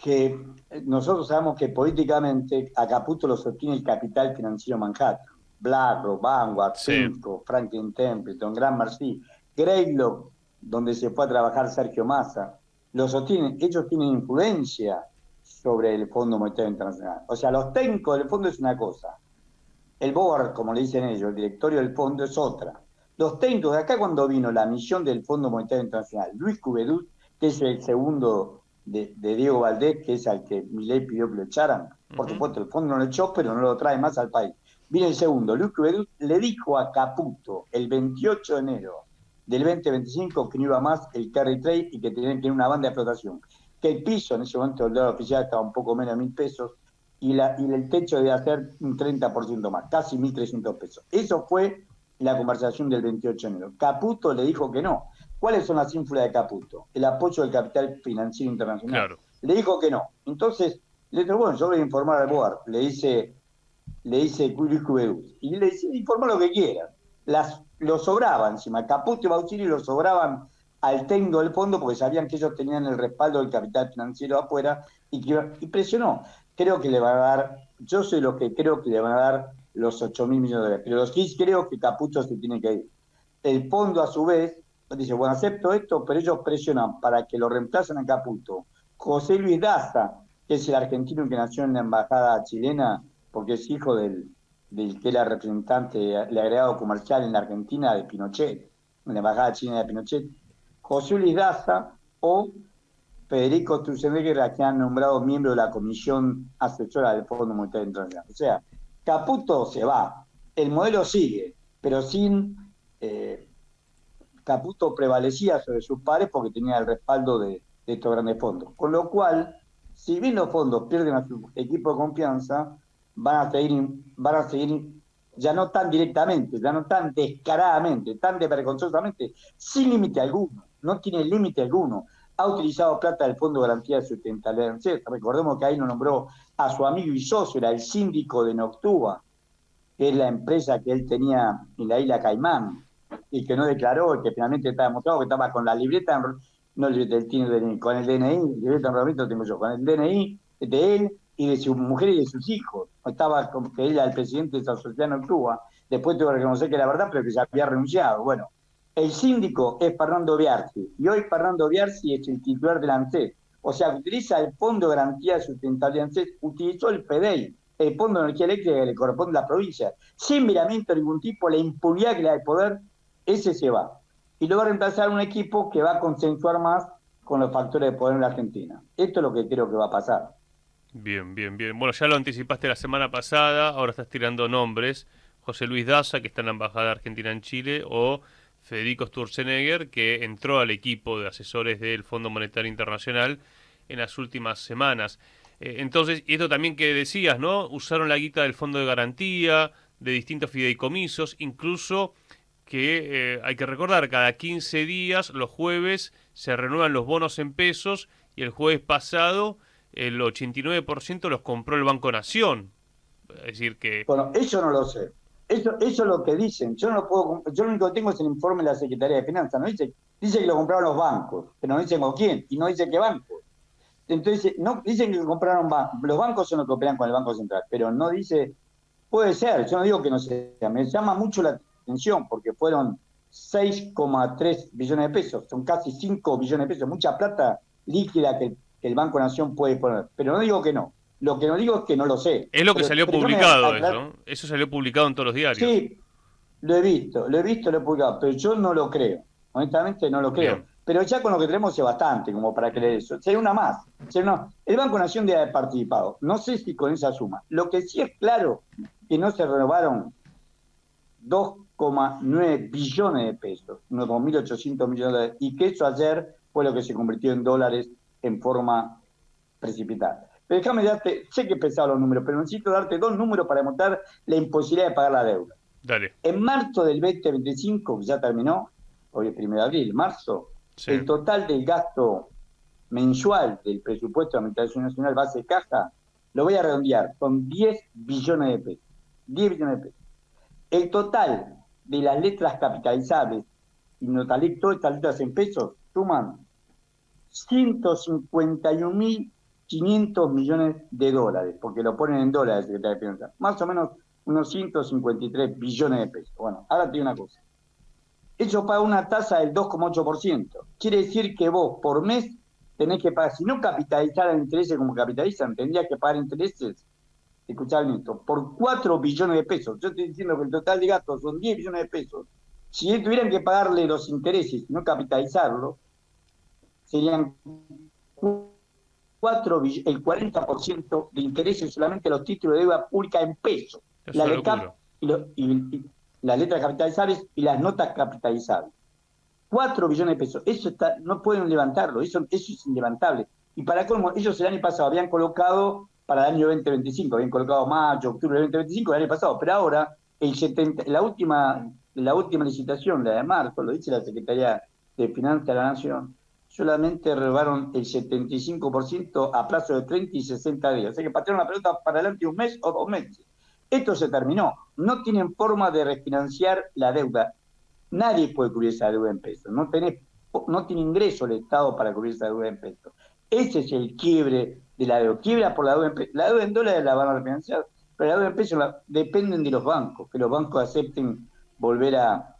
que nosotros sabemos que políticamente a Caputo lo sostiene el capital financiero Manhattan. BlackRock, Vanguard, Cinco, Franklin Templeton, Grand Marcy, Greylock, donde se fue a trabajar Sergio Massa, lo sostienen. Ellos tienen influencia sobre el Fondo Monetario Internacional. O sea, los técnicos del fondo es una cosa, el board, como le dicen ellos, el directorio del fondo es otra. Los técnicos de acá, cuando vino la misión del Fondo Monetario Internacional, Luis Cuvedut, que es el segundo de Diego Valdés, que es al que Milei pidió que lo echaran, por supuesto el fondo no lo echó, pero no lo trae más al país. Viene el segundo, Luis Cuvedut le dijo a Caputo el 28 de enero del 2025 que no iba más el carry trade y que tenían que tener una banda de flotación. Que el piso, en ese momento el dólar oficial estaba un poco menos de 1.000 pesos, y el techo debe hacer un 30% más, casi 1.300 pesos. Eso fue la conversación del 28 de enero. Caputo le dijo que no. ¿Cuáles son las ínfulas de Caputo? El apoyo del capital financiero internacional. Claro. Le dijo que no. Entonces, le dijo, bueno, yo voy a informar al board, le dice Luis Cuberus, y le dice, informa lo que quiera. Lo sobraba encima, Caputo y Bauchili lo sobraban al técnico del fondo porque sabían que ellos tenían el respaldo del capital financiero afuera y presionó. Creo que le van a dar, yo soy lo que creo que le van a dar los 8.000 millones de dólares, pero sí creo que Caputo se tiene que ir. El fondo a su vez dice, bueno, acepto esto, pero ellos presionan para que lo reemplacen a Caputo. José Luis Daza, que es el argentino que nació en la embajada chilena, porque es hijo del que era representante, el agregado comercial en la Argentina de Pinochet, en la embajada chilena de Pinochet, José Luis Daza o Federico Sturzenegger, a quien han nombrado miembro de la Comisión Asesora del Fondo Monetario Internacional. O sea, Caputo se va, el modelo sigue, pero sin Caputo prevalecía sobre sus pares porque tenía el respaldo de estos grandes fondos. Con lo cual, si bien los fondos pierden a su equipo de confianza, van a seguir ya no tan directamente, ya no tan descaradamente, tan vergonzosamente, sin límite alguno, no tiene límite alguno. Ha utilizado plata del Fondo de Garantía de Sustentabilidad. Recordemos que ahí lo nombró a su amigo y socio, era el síndico de Noctua, que es la empresa que él tenía en la isla Caimán, y que no declaró, y que finalmente está demostrado que estaba con la libreta, no libreta, él tiene DNI, con el DNI, libreta en realidad lo tengo yo, con el DNI de él y de su mujer y de sus hijos. Estaba con que él era el presidente de esa sociedad Noctua, después tuvo que reconocer que era verdad, pero que ya había renunciado. Bueno, el síndico es Fernando Biarci, y hoy Fernando Biarci es el titular del ANSES. O sea, utiliza el Fondo de Garantía de Sustentabilidad ANSES, utilizó el FEDEI, el Fondo de Energía Eléctrica que le corresponde a la provincia, sin miramiento de ningún tipo, la impunidad que le da el poder, ese se va. Y lo va a reemplazar un equipo que va a consensuar más con los factores de poder en la Argentina. Esto es lo que creo que va a pasar. Bien, bien, bien. Bueno, ya lo anticipaste la semana pasada, ahora estás tirando nombres. José Luis Daza, que está en la Embajada Argentina en Chile, o Federico Sturzenegger, que entró al equipo de asesores del Fondo Monetario Internacional en las últimas semanas. Entonces, y esto también que decías, ¿no? Usaron la guita del Fondo de Garantía, de distintos fideicomisos, incluso que hay que recordar, cada 15 días, los jueves, se renuevan los bonos en pesos, y el jueves pasado el 89% los compró el Banco Nación. Es decir que... Bueno, eso no lo sé. Eso es lo que dicen. Yo no lo puedo. Yo lo único que tengo es el informe de la Secretaría de Finanzas. No dice que lo compraron los bancos, pero no dicen con quién, y no dice qué banco. Entonces, no dicen que lo compraron bancos. Los bancos son los que operan con el Banco Central, pero no dice, puede ser, yo no digo que no sea. Me llama mucho la atención porque fueron 6,3 billones de pesos, son casi 5 billones de pesos, mucha plata líquida que el Banco Nación puede poner, pero no digo que no. Lo que no digo es que no lo sé. Es lo que salió publicado, eso. Eso salió publicado en todos los diarios. Sí, lo he visto, lo he publicado, pero yo no lo creo. Honestamente no lo creo. Bien. Pero ya con lo que tenemos es bastante como para creer eso. Sería una más. El Banco Nación debe haber participado. No sé si con esa suma. Lo que sí es claro que no se renovaron 2,9 billones de pesos, unos 2.800 millones de dólares, y que eso ayer fue lo que se convirtió en dólares en forma precipitada. Pero déjame darte, sé que he pensado los números, pero necesito darte 2 números para demostrar la imposibilidad de pagar la deuda. Dale. En marzo del 2025, que ya terminó, hoy es 1 de abril, marzo, sí. El total del gasto mensual del presupuesto de la Administración Nacional base de caja, lo voy a redondear, son 10 billones de pesos. 10 billones de pesos. El total de las letras capitalizables, y notalé todas estas letras en pesos, suman 151.500 millones de dólares, porque lo ponen en dólares, Secretaría de Finanzas. Más o menos unos 153 billones de pesos. Bueno, ahora te digo una cosa. Eso paga una tasa del 2,8%. Quiere decir que vos, por mes, tenés que pagar, si no capitalizaran intereses como capitalizan, tendrías que pagar intereses, escuchá bien esto, por 4 billones de pesos. Yo estoy diciendo que el total de gastos son 10 billones de pesos. Si tuvieran que pagarle los intereses y no capitalizarlo, serían el 40% de intereses solamente los títulos de deuda pública en pesos. La LECAP y las letras capitalizables y las notas capitalizables. 4 billones de pesos. Eso está, no pueden levantarlo, eso es inlevantable. Y para colmo, ellos el año pasado habían colocado para el año 2025, habían colocado mayo, octubre del 2025, el año pasado, pero ahora la última licitación, la de marzo, lo dice la Secretaría de Finanzas de la Nación, solamente renovaron el 75% a plazo de 30 y 60 días. O sea que patearon la pelota para adelante un mes o 2 meses. Esto se terminó. No tienen forma de refinanciar la deuda. Nadie puede cubrir esa deuda en pesos. No tiene ingreso el Estado para cubrir esa deuda en pesos. Ese es el quiebre de la deuda. Quiebra por la deuda en pesos. La deuda en dólares la van a refinanciar, pero la deuda en pesos dependen de los bancos, que los bancos acepten volver a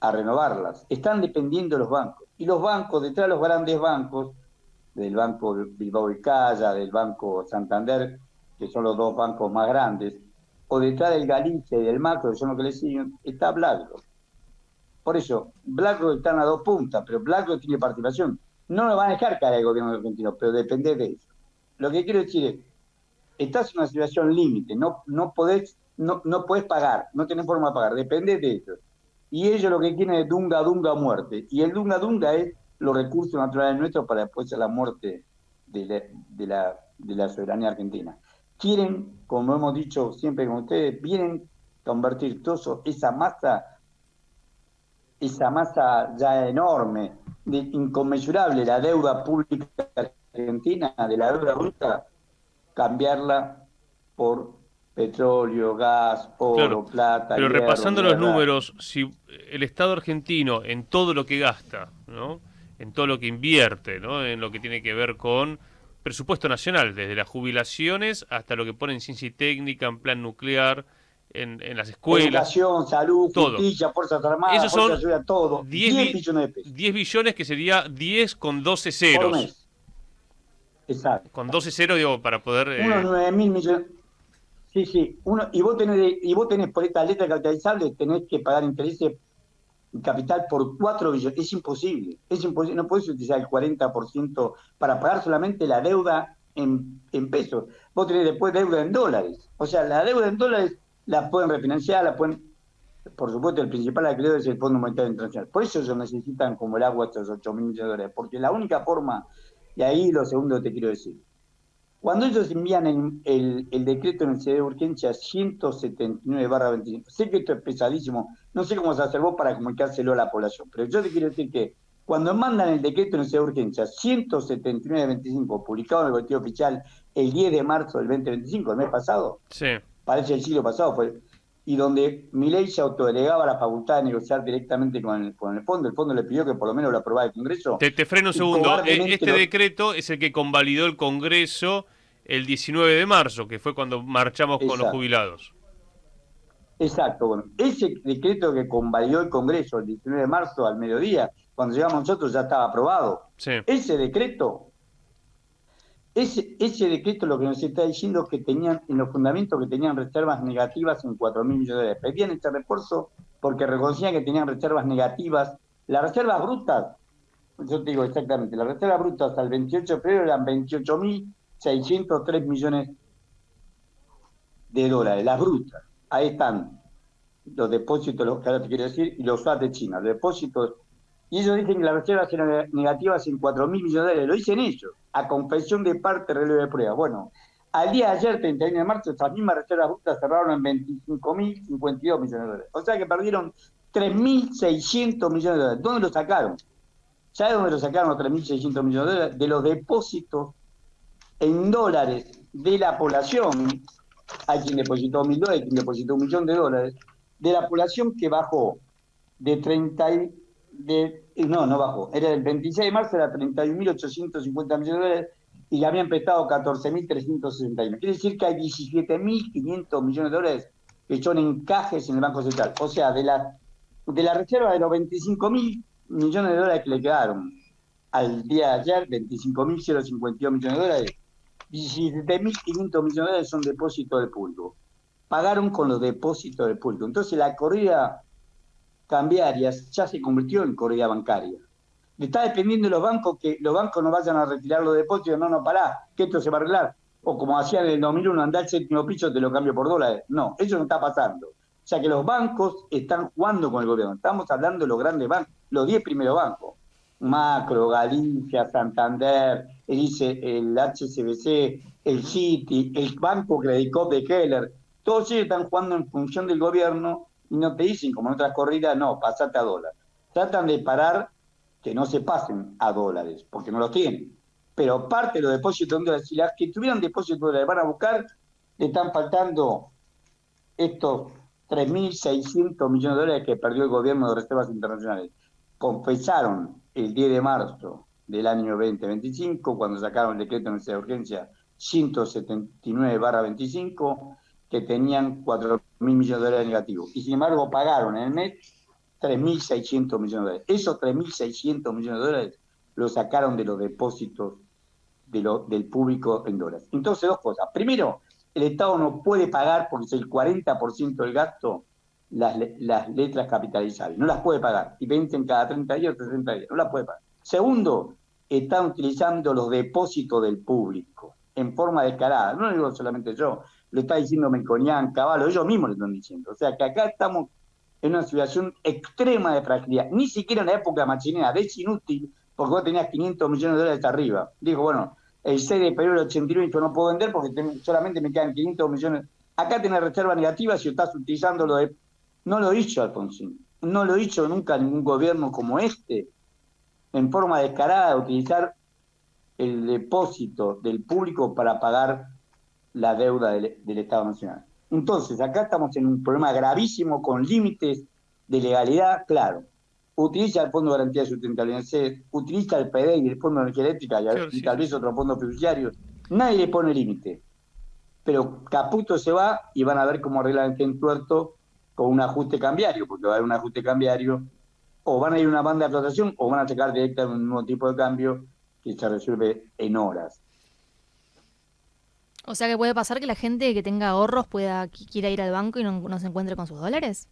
renovarlas. Están dependiendo de los bancos. Y los bancos, detrás de los grandes bancos, del Banco Bilbao y Calla, del Banco Santander, que son los 2 bancos más grandes, o detrás del Galicia y del Macro, que son los que le siguen, está BlackRock. Por eso, BlackRock están a 2 puntas, pero BlackRock tiene participación. No lo van a dejar caer el gobierno argentino, pero depende de eso. Lo que quiero decir es, estás en una situación límite, no podés pagar, no tenés forma de pagar, depende de ellos. Y ellos lo que quieren es dunga muerte. Y el dunga es los recursos naturales nuestros para después la muerte de la soberanía argentina. Quieren, como hemos dicho siempre con ustedes, vienen a convertir todo esa masa ya enorme, inconmensurable, la deuda pública argentina, de la deuda bruta, cambiarla por petróleo, gas, oro, plata. Pero hierro, repasando los números, si el Estado argentino en todo lo que gasta, ¿no?, en todo lo que invierte, ¿no?, en lo que tiene que ver con presupuesto nacional, desde las jubilaciones hasta lo que pone en ciencia y técnica, en plan nuclear, en las escuelas. Educación, salud, todo. justicia, Fuerzas Armadas, Esos son Fuerzas Ciudadanas, todo. 10 billones de pesos. 10 billones, que sería 10 con 12 ceros. Por mes. Exacto. Con 12 ceros, digo, para poder... Unos 9.000 millones. Sí. Y vos tenés por esta letra capitalizable, tenés que pagar intereses y capital por 4 billones. Es imposible. No podés utilizar el 40% para pagar solamente la deuda en pesos. Vos tenés después deuda en dólares. O sea, la deuda en dólares la pueden refinanciar, por supuesto, el principal acreedor es el Fondo Monetario Internacional. Por eso ellos necesitan como el agua estos 8.000 millones de dólares, porque la única forma, y ahí lo segundo que te quiero decir, cuando ellos envían el decreto necesidad de urgencia 179/25, sé que esto es pesadísimo, no sé cómo se hace vos para comunicárselo a la población, pero yo te quiero decir que cuando mandan el decreto necesidad de urgencia 179/25, publicado en el Boletín Oficial el 10 de marzo del 2025, el mes pasado, sí, parece el siglo pasado fue, y donde Milei se autodelegaba la facultad de negociar directamente con el fondo. El fondo le pidió que por lo menos lo aprobara el Congreso. Te freno un segundo. Este decreto es el que convalidó el Congreso el 19 de marzo, que fue cuando marchamos con los jubilados. Exacto, bueno. Ese decreto que convalidó el Congreso el 19 de marzo al mediodía, cuando llegamos nosotros ya estaba aprobado. Sí. Ese decreto lo que nos está diciendo es que tenían, en los fundamentos, que tenían reservas negativas en 4.000 millones de dólares. Pedían este refuerzo porque reconocían que tenían reservas negativas. Las reservas brutas, yo te digo exactamente, las reservas brutas hasta el 28 de febrero eran 28.603 millones de dólares, las brutas. Ahí están los depósitos, los que ahora te quiero decir, y los SWAT de China, los depósitos. Y ellos dicen que las reservas eran negativas en 4.000 millones de dólares. Lo dicen ellos, a confesión de parte, relevo de prueba. Bueno, al día de ayer, 31 de marzo, estas mismas reservas brutas cerraron en 25.052 millones de dólares. O sea que perdieron 3.600 millones de dólares. ¿Dónde lo sacaron? ¿Sabe dónde lo sacaron los 3.600 millones de dólares? De los depósitos en dólares de la población. Hay quien depositó 1.000 dólares, hay quien depositó $1 millón de dólares. De la población que bajó de no bajó, era el 26 de marzo, era 31.850 millones de dólares y le habían prestado 14.361. Quiere decir que hay 17.500 millones de dólares que son encajes en el Banco Central. O sea, de la reserva de los 25.000 millones de dólares que le quedaron al día de ayer, 25.052 millones de dólares, 17.500 millones de dólares son depósitos del público. Pagaron con los depósitos del público. Entonces la corrida cambiaria ya se convirtió en corrida bancaria. Le está dependiendo de los bancos que los bancos no vayan a retirar los depósitos, no pará, que esto se va a arreglar. O como hacían en el 2001, andá al 7º piso, te lo cambio por dólares. No, eso no está pasando. O sea que los bancos están jugando con el gobierno. Estamos hablando de los grandes bancos, los 10 primeros bancos. Macro, Galicia, Santander, el HSBC, el Citi, el Banco Credit Corp de Keller. Todos ellos están jugando en función del gobierno y no te dicen, como en otras corridas, no, pasate a dólares. Tratan de parar que no se pasen a dólares, porque no los tienen. Pero parte de los depósitos en dólares, si las que tuvieran depósitos en dólares van a buscar, le están faltando estos 3.600 millones de dólares que perdió el gobierno de reservas internacionales. Confesaron el 10 de marzo del año 2025, cuando sacaron el decreto de necesidad de urgencia 179/25, que tenían 4.000 millones de dólares negativos. Y sin embargo pagaron en el mes 3.600 millones de dólares. Esos 3.600 millones de dólares los sacaron de los depósitos del público en dólares. Entonces, dos cosas. Primero, el Estado no puede pagar, porque es el 40% del gasto, las letras capitalizables. No las puede pagar. Y vencen cada 30 días o 60 días. No las puede pagar. Segundo, están utilizando los depósitos del público en forma descarada. No lo digo solamente yo, lo está diciendo Melconian, Cavallo, ellos mismos lo están diciendo. O sea que acá estamos en una situación extrema de fragilidad. Ni siquiera en la época machinera, es inútil, porque vos tenías 500 millones de dólares arriba. Dijo, bueno, el 6 de febrero del 89 yo no puedo vender porque solamente me quedan 500 millones. Acá tenés reserva negativa si estás utilizando lo de... No lo hizo Alfonsín, no lo hizo nunca ningún gobierno como este, en forma descarada de utilizar el depósito del público para pagar la deuda del Estado Nacional. Entonces, acá estamos en un problema gravísimo con límites de legalidad, claro. Utiliza el Fondo de Garantía de Sustentabilidad, utiliza el PDI y el Fondo de Energía Eléctrica y tal vez otro fondo fiduciario. Nadie le pone límite. Pero Caputo se va y van a ver cómo arreglan el entuerto con un ajuste cambiario, porque va a haber un ajuste cambiario, o van a ir a una banda de flotación, o van a sacar directamente un nuevo tipo de cambio que se resuelve en horas. O sea que puede pasar que la gente que tenga ahorros quiera ir al banco y no se encuentre con sus dólares.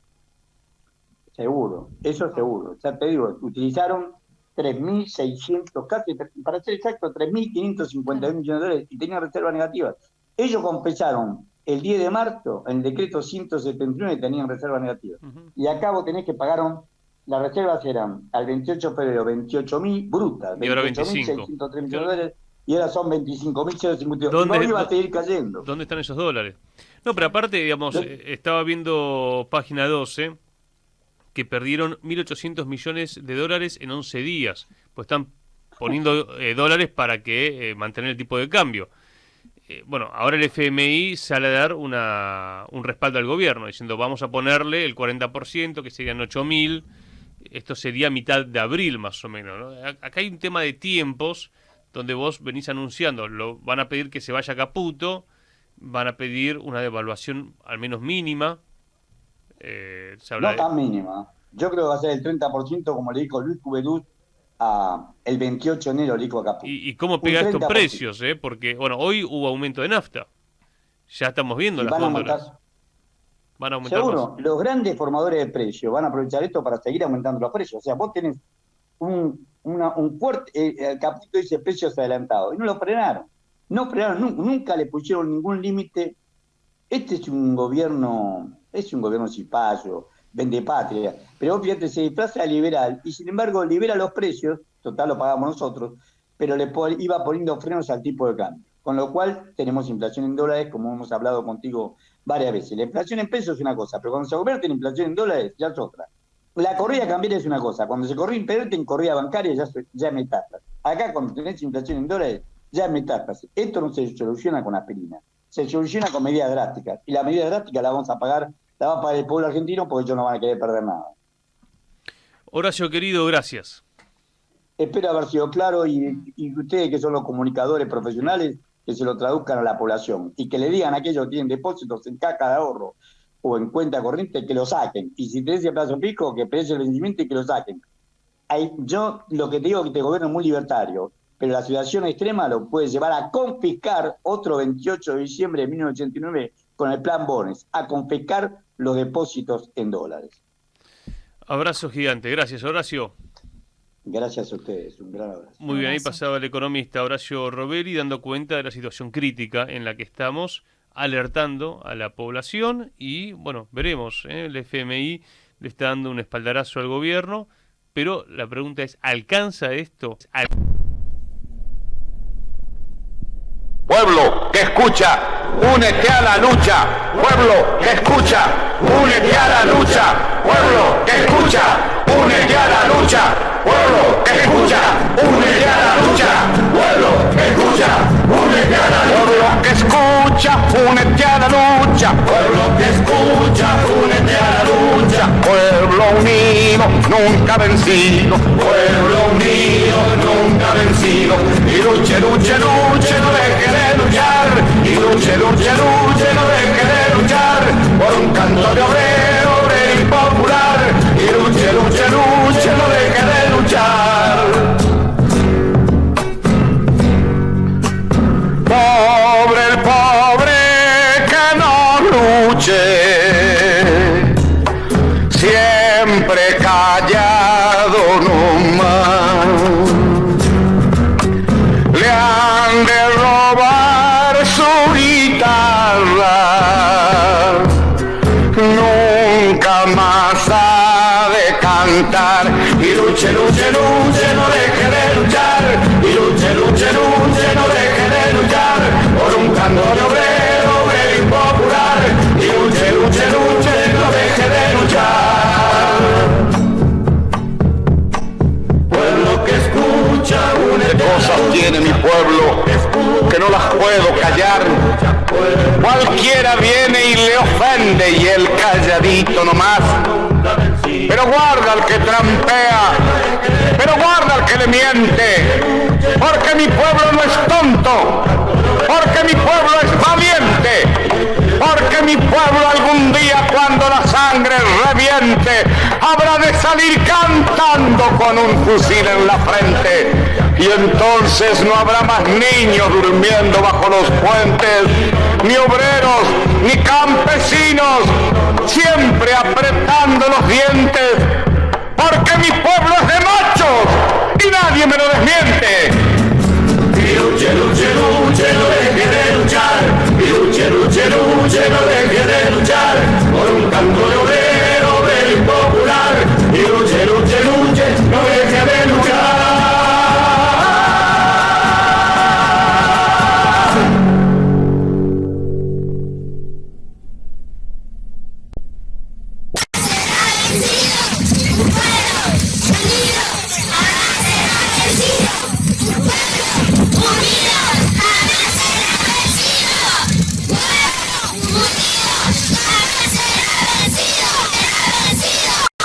Seguro, eso seguro. Ya te digo, utilizaron 3.600, casi, para ser exacto, 3.550 millones de dólares y tenían reservas negativas. Ellos confesaron el 10 de marzo, en el decreto 179 tenían reservas negativas. Y acá vos tenés que pagaron, las reservas eran al 28 de febrero 28.000 brutas, 28.603 millones de dólares, y ahora son 25.052. Y va a seguir cayendo. ¿Dónde están esos dólares? No, pero aparte, digamos, estaba viendo página 12, que perdieron 1.800 millones de dólares en 11 días. Pues están poniendo dólares para que mantener el tipo de cambio. Bueno, ahora el FMI sale a dar un respaldo al gobierno, diciendo vamos a ponerle el 40%, que serían 8.000. Esto sería mitad de abril más o menos, ¿no? Acá hay un tema de tiempos donde vos venís anunciando, van a pedir que se vaya Caputo, van a pedir una devaluación al menos mínima. No tan mínima. Yo creo que va a ser el 30%, como le dijo Luis Cuvedú el 28 de enero, le dijo a Caputo. ¿Y cómo pega estos precios? Porque, bueno, hoy hubo aumento de nafta. Ya estamos viendo las góndolas. Van a aumentar. Seguro, los grandes formadores de precios van a aprovechar esto para seguir aumentando los precios. O sea, vos tenés un fuerte... Caputo dice precios adelantados. Y no lo frenaron. No frenaron, nunca le pusieron ningún límite. Este es un gobierno cipayo, vende patria, pero vos fíjate, se disfraza de liberal y sin embargo libera los precios, total lo pagamos nosotros, pero iba poniendo frenos al tipo de cambio, con lo cual tenemos inflación en dólares, como hemos hablado contigo varias veces. La inflación en pesos es una cosa, pero cuando se convierte en inflación en dólares ya es otra. La corrida cambiaria es una cosa, cuando se convierte en corrida bancaria ya es metástase. Acá cuando tenés inflación en dólares ya es metástase. Esto no se soluciona con aspirina, se soluciona con medidas drásticas, y la medida drástica la vamos a pagar, la va a pagar el pueblo argentino porque ellos no van a querer perder nada. Horacio querido, gracias. Espero haber sido claro y ustedes que son los comunicadores profesionales, que se lo traduzcan a la población y que le digan a aquellos que tienen depósitos en caja de ahorro o en cuenta corriente que lo saquen. Y si tenés el plazo fijo, que precie el vencimiento y que lo saquen. Yo lo que te digo es que este gobierno es muy libertario, pero la situación extrema lo puede llevar a confiscar otro 28 de diciembre de 1989 con el plan Bones, a confiscar los depósitos en dólares. Abrazo gigante. Gracias, Horacio. Gracias a ustedes. Un gran abrazo. Muy bien, ahí pasaba el economista Horacio Roveri dando cuenta de la situación crítica en la que estamos alertando a la población y, bueno, veremos, el FMI le está dando un espaldarazo al gobierno, pero la pregunta es, ¿alcanza esto? Pueblo que escucha, únete a la lucha. Pueblo que escucha, únete a la lucha. Pueblo que escucha, únete a la lucha. Pueblo que escucha, únete a la lucha. Pueblo que escucha, únete a la lucha. Pueblo que escucha, únete a la lucha. Pueblo que escucha, únete a la lucha. Pueblo unido, nunca vencido. Pueblo unido, nunca vencido. Y luche, luche, luche, no deje de luchar. Y luche, luche, luche, no deje de luchar. Por un canto de obrero, obrero y popular. Y luche, luche, luche, no deje de luchar. Pobre el pobre que no luche, siempre callado nomás. Le han de robar su guitarra, nunca más ha de cantar. Y luche, luche, luche, no deje de luchar. Y luche, luche, luche, no deje de luchar. Por un canto de obrero, obrero y popular. Y luche, luche, luche, no deje de luchar. Pueblo que escucha, únete. Cosas tiene mi pueblo que no las puedo callar. Cualquiera viene y le ofende y él calladito nomás. Pero guarda al que trampea, pero guarda al que le miente, porque mi pueblo no es tonto, porque mi pueblo es valiente, porque mi pueblo algún día cuando la sangre reviente habrá de salir cantando con un fusil en la frente. Y entonces no habrá más niños durmiendo bajo los puentes, ni obreros, ni campesinos, siempre apretando los dientes, porque mi pueblo es de machos y nadie me lo desmiente. Y luche, luche,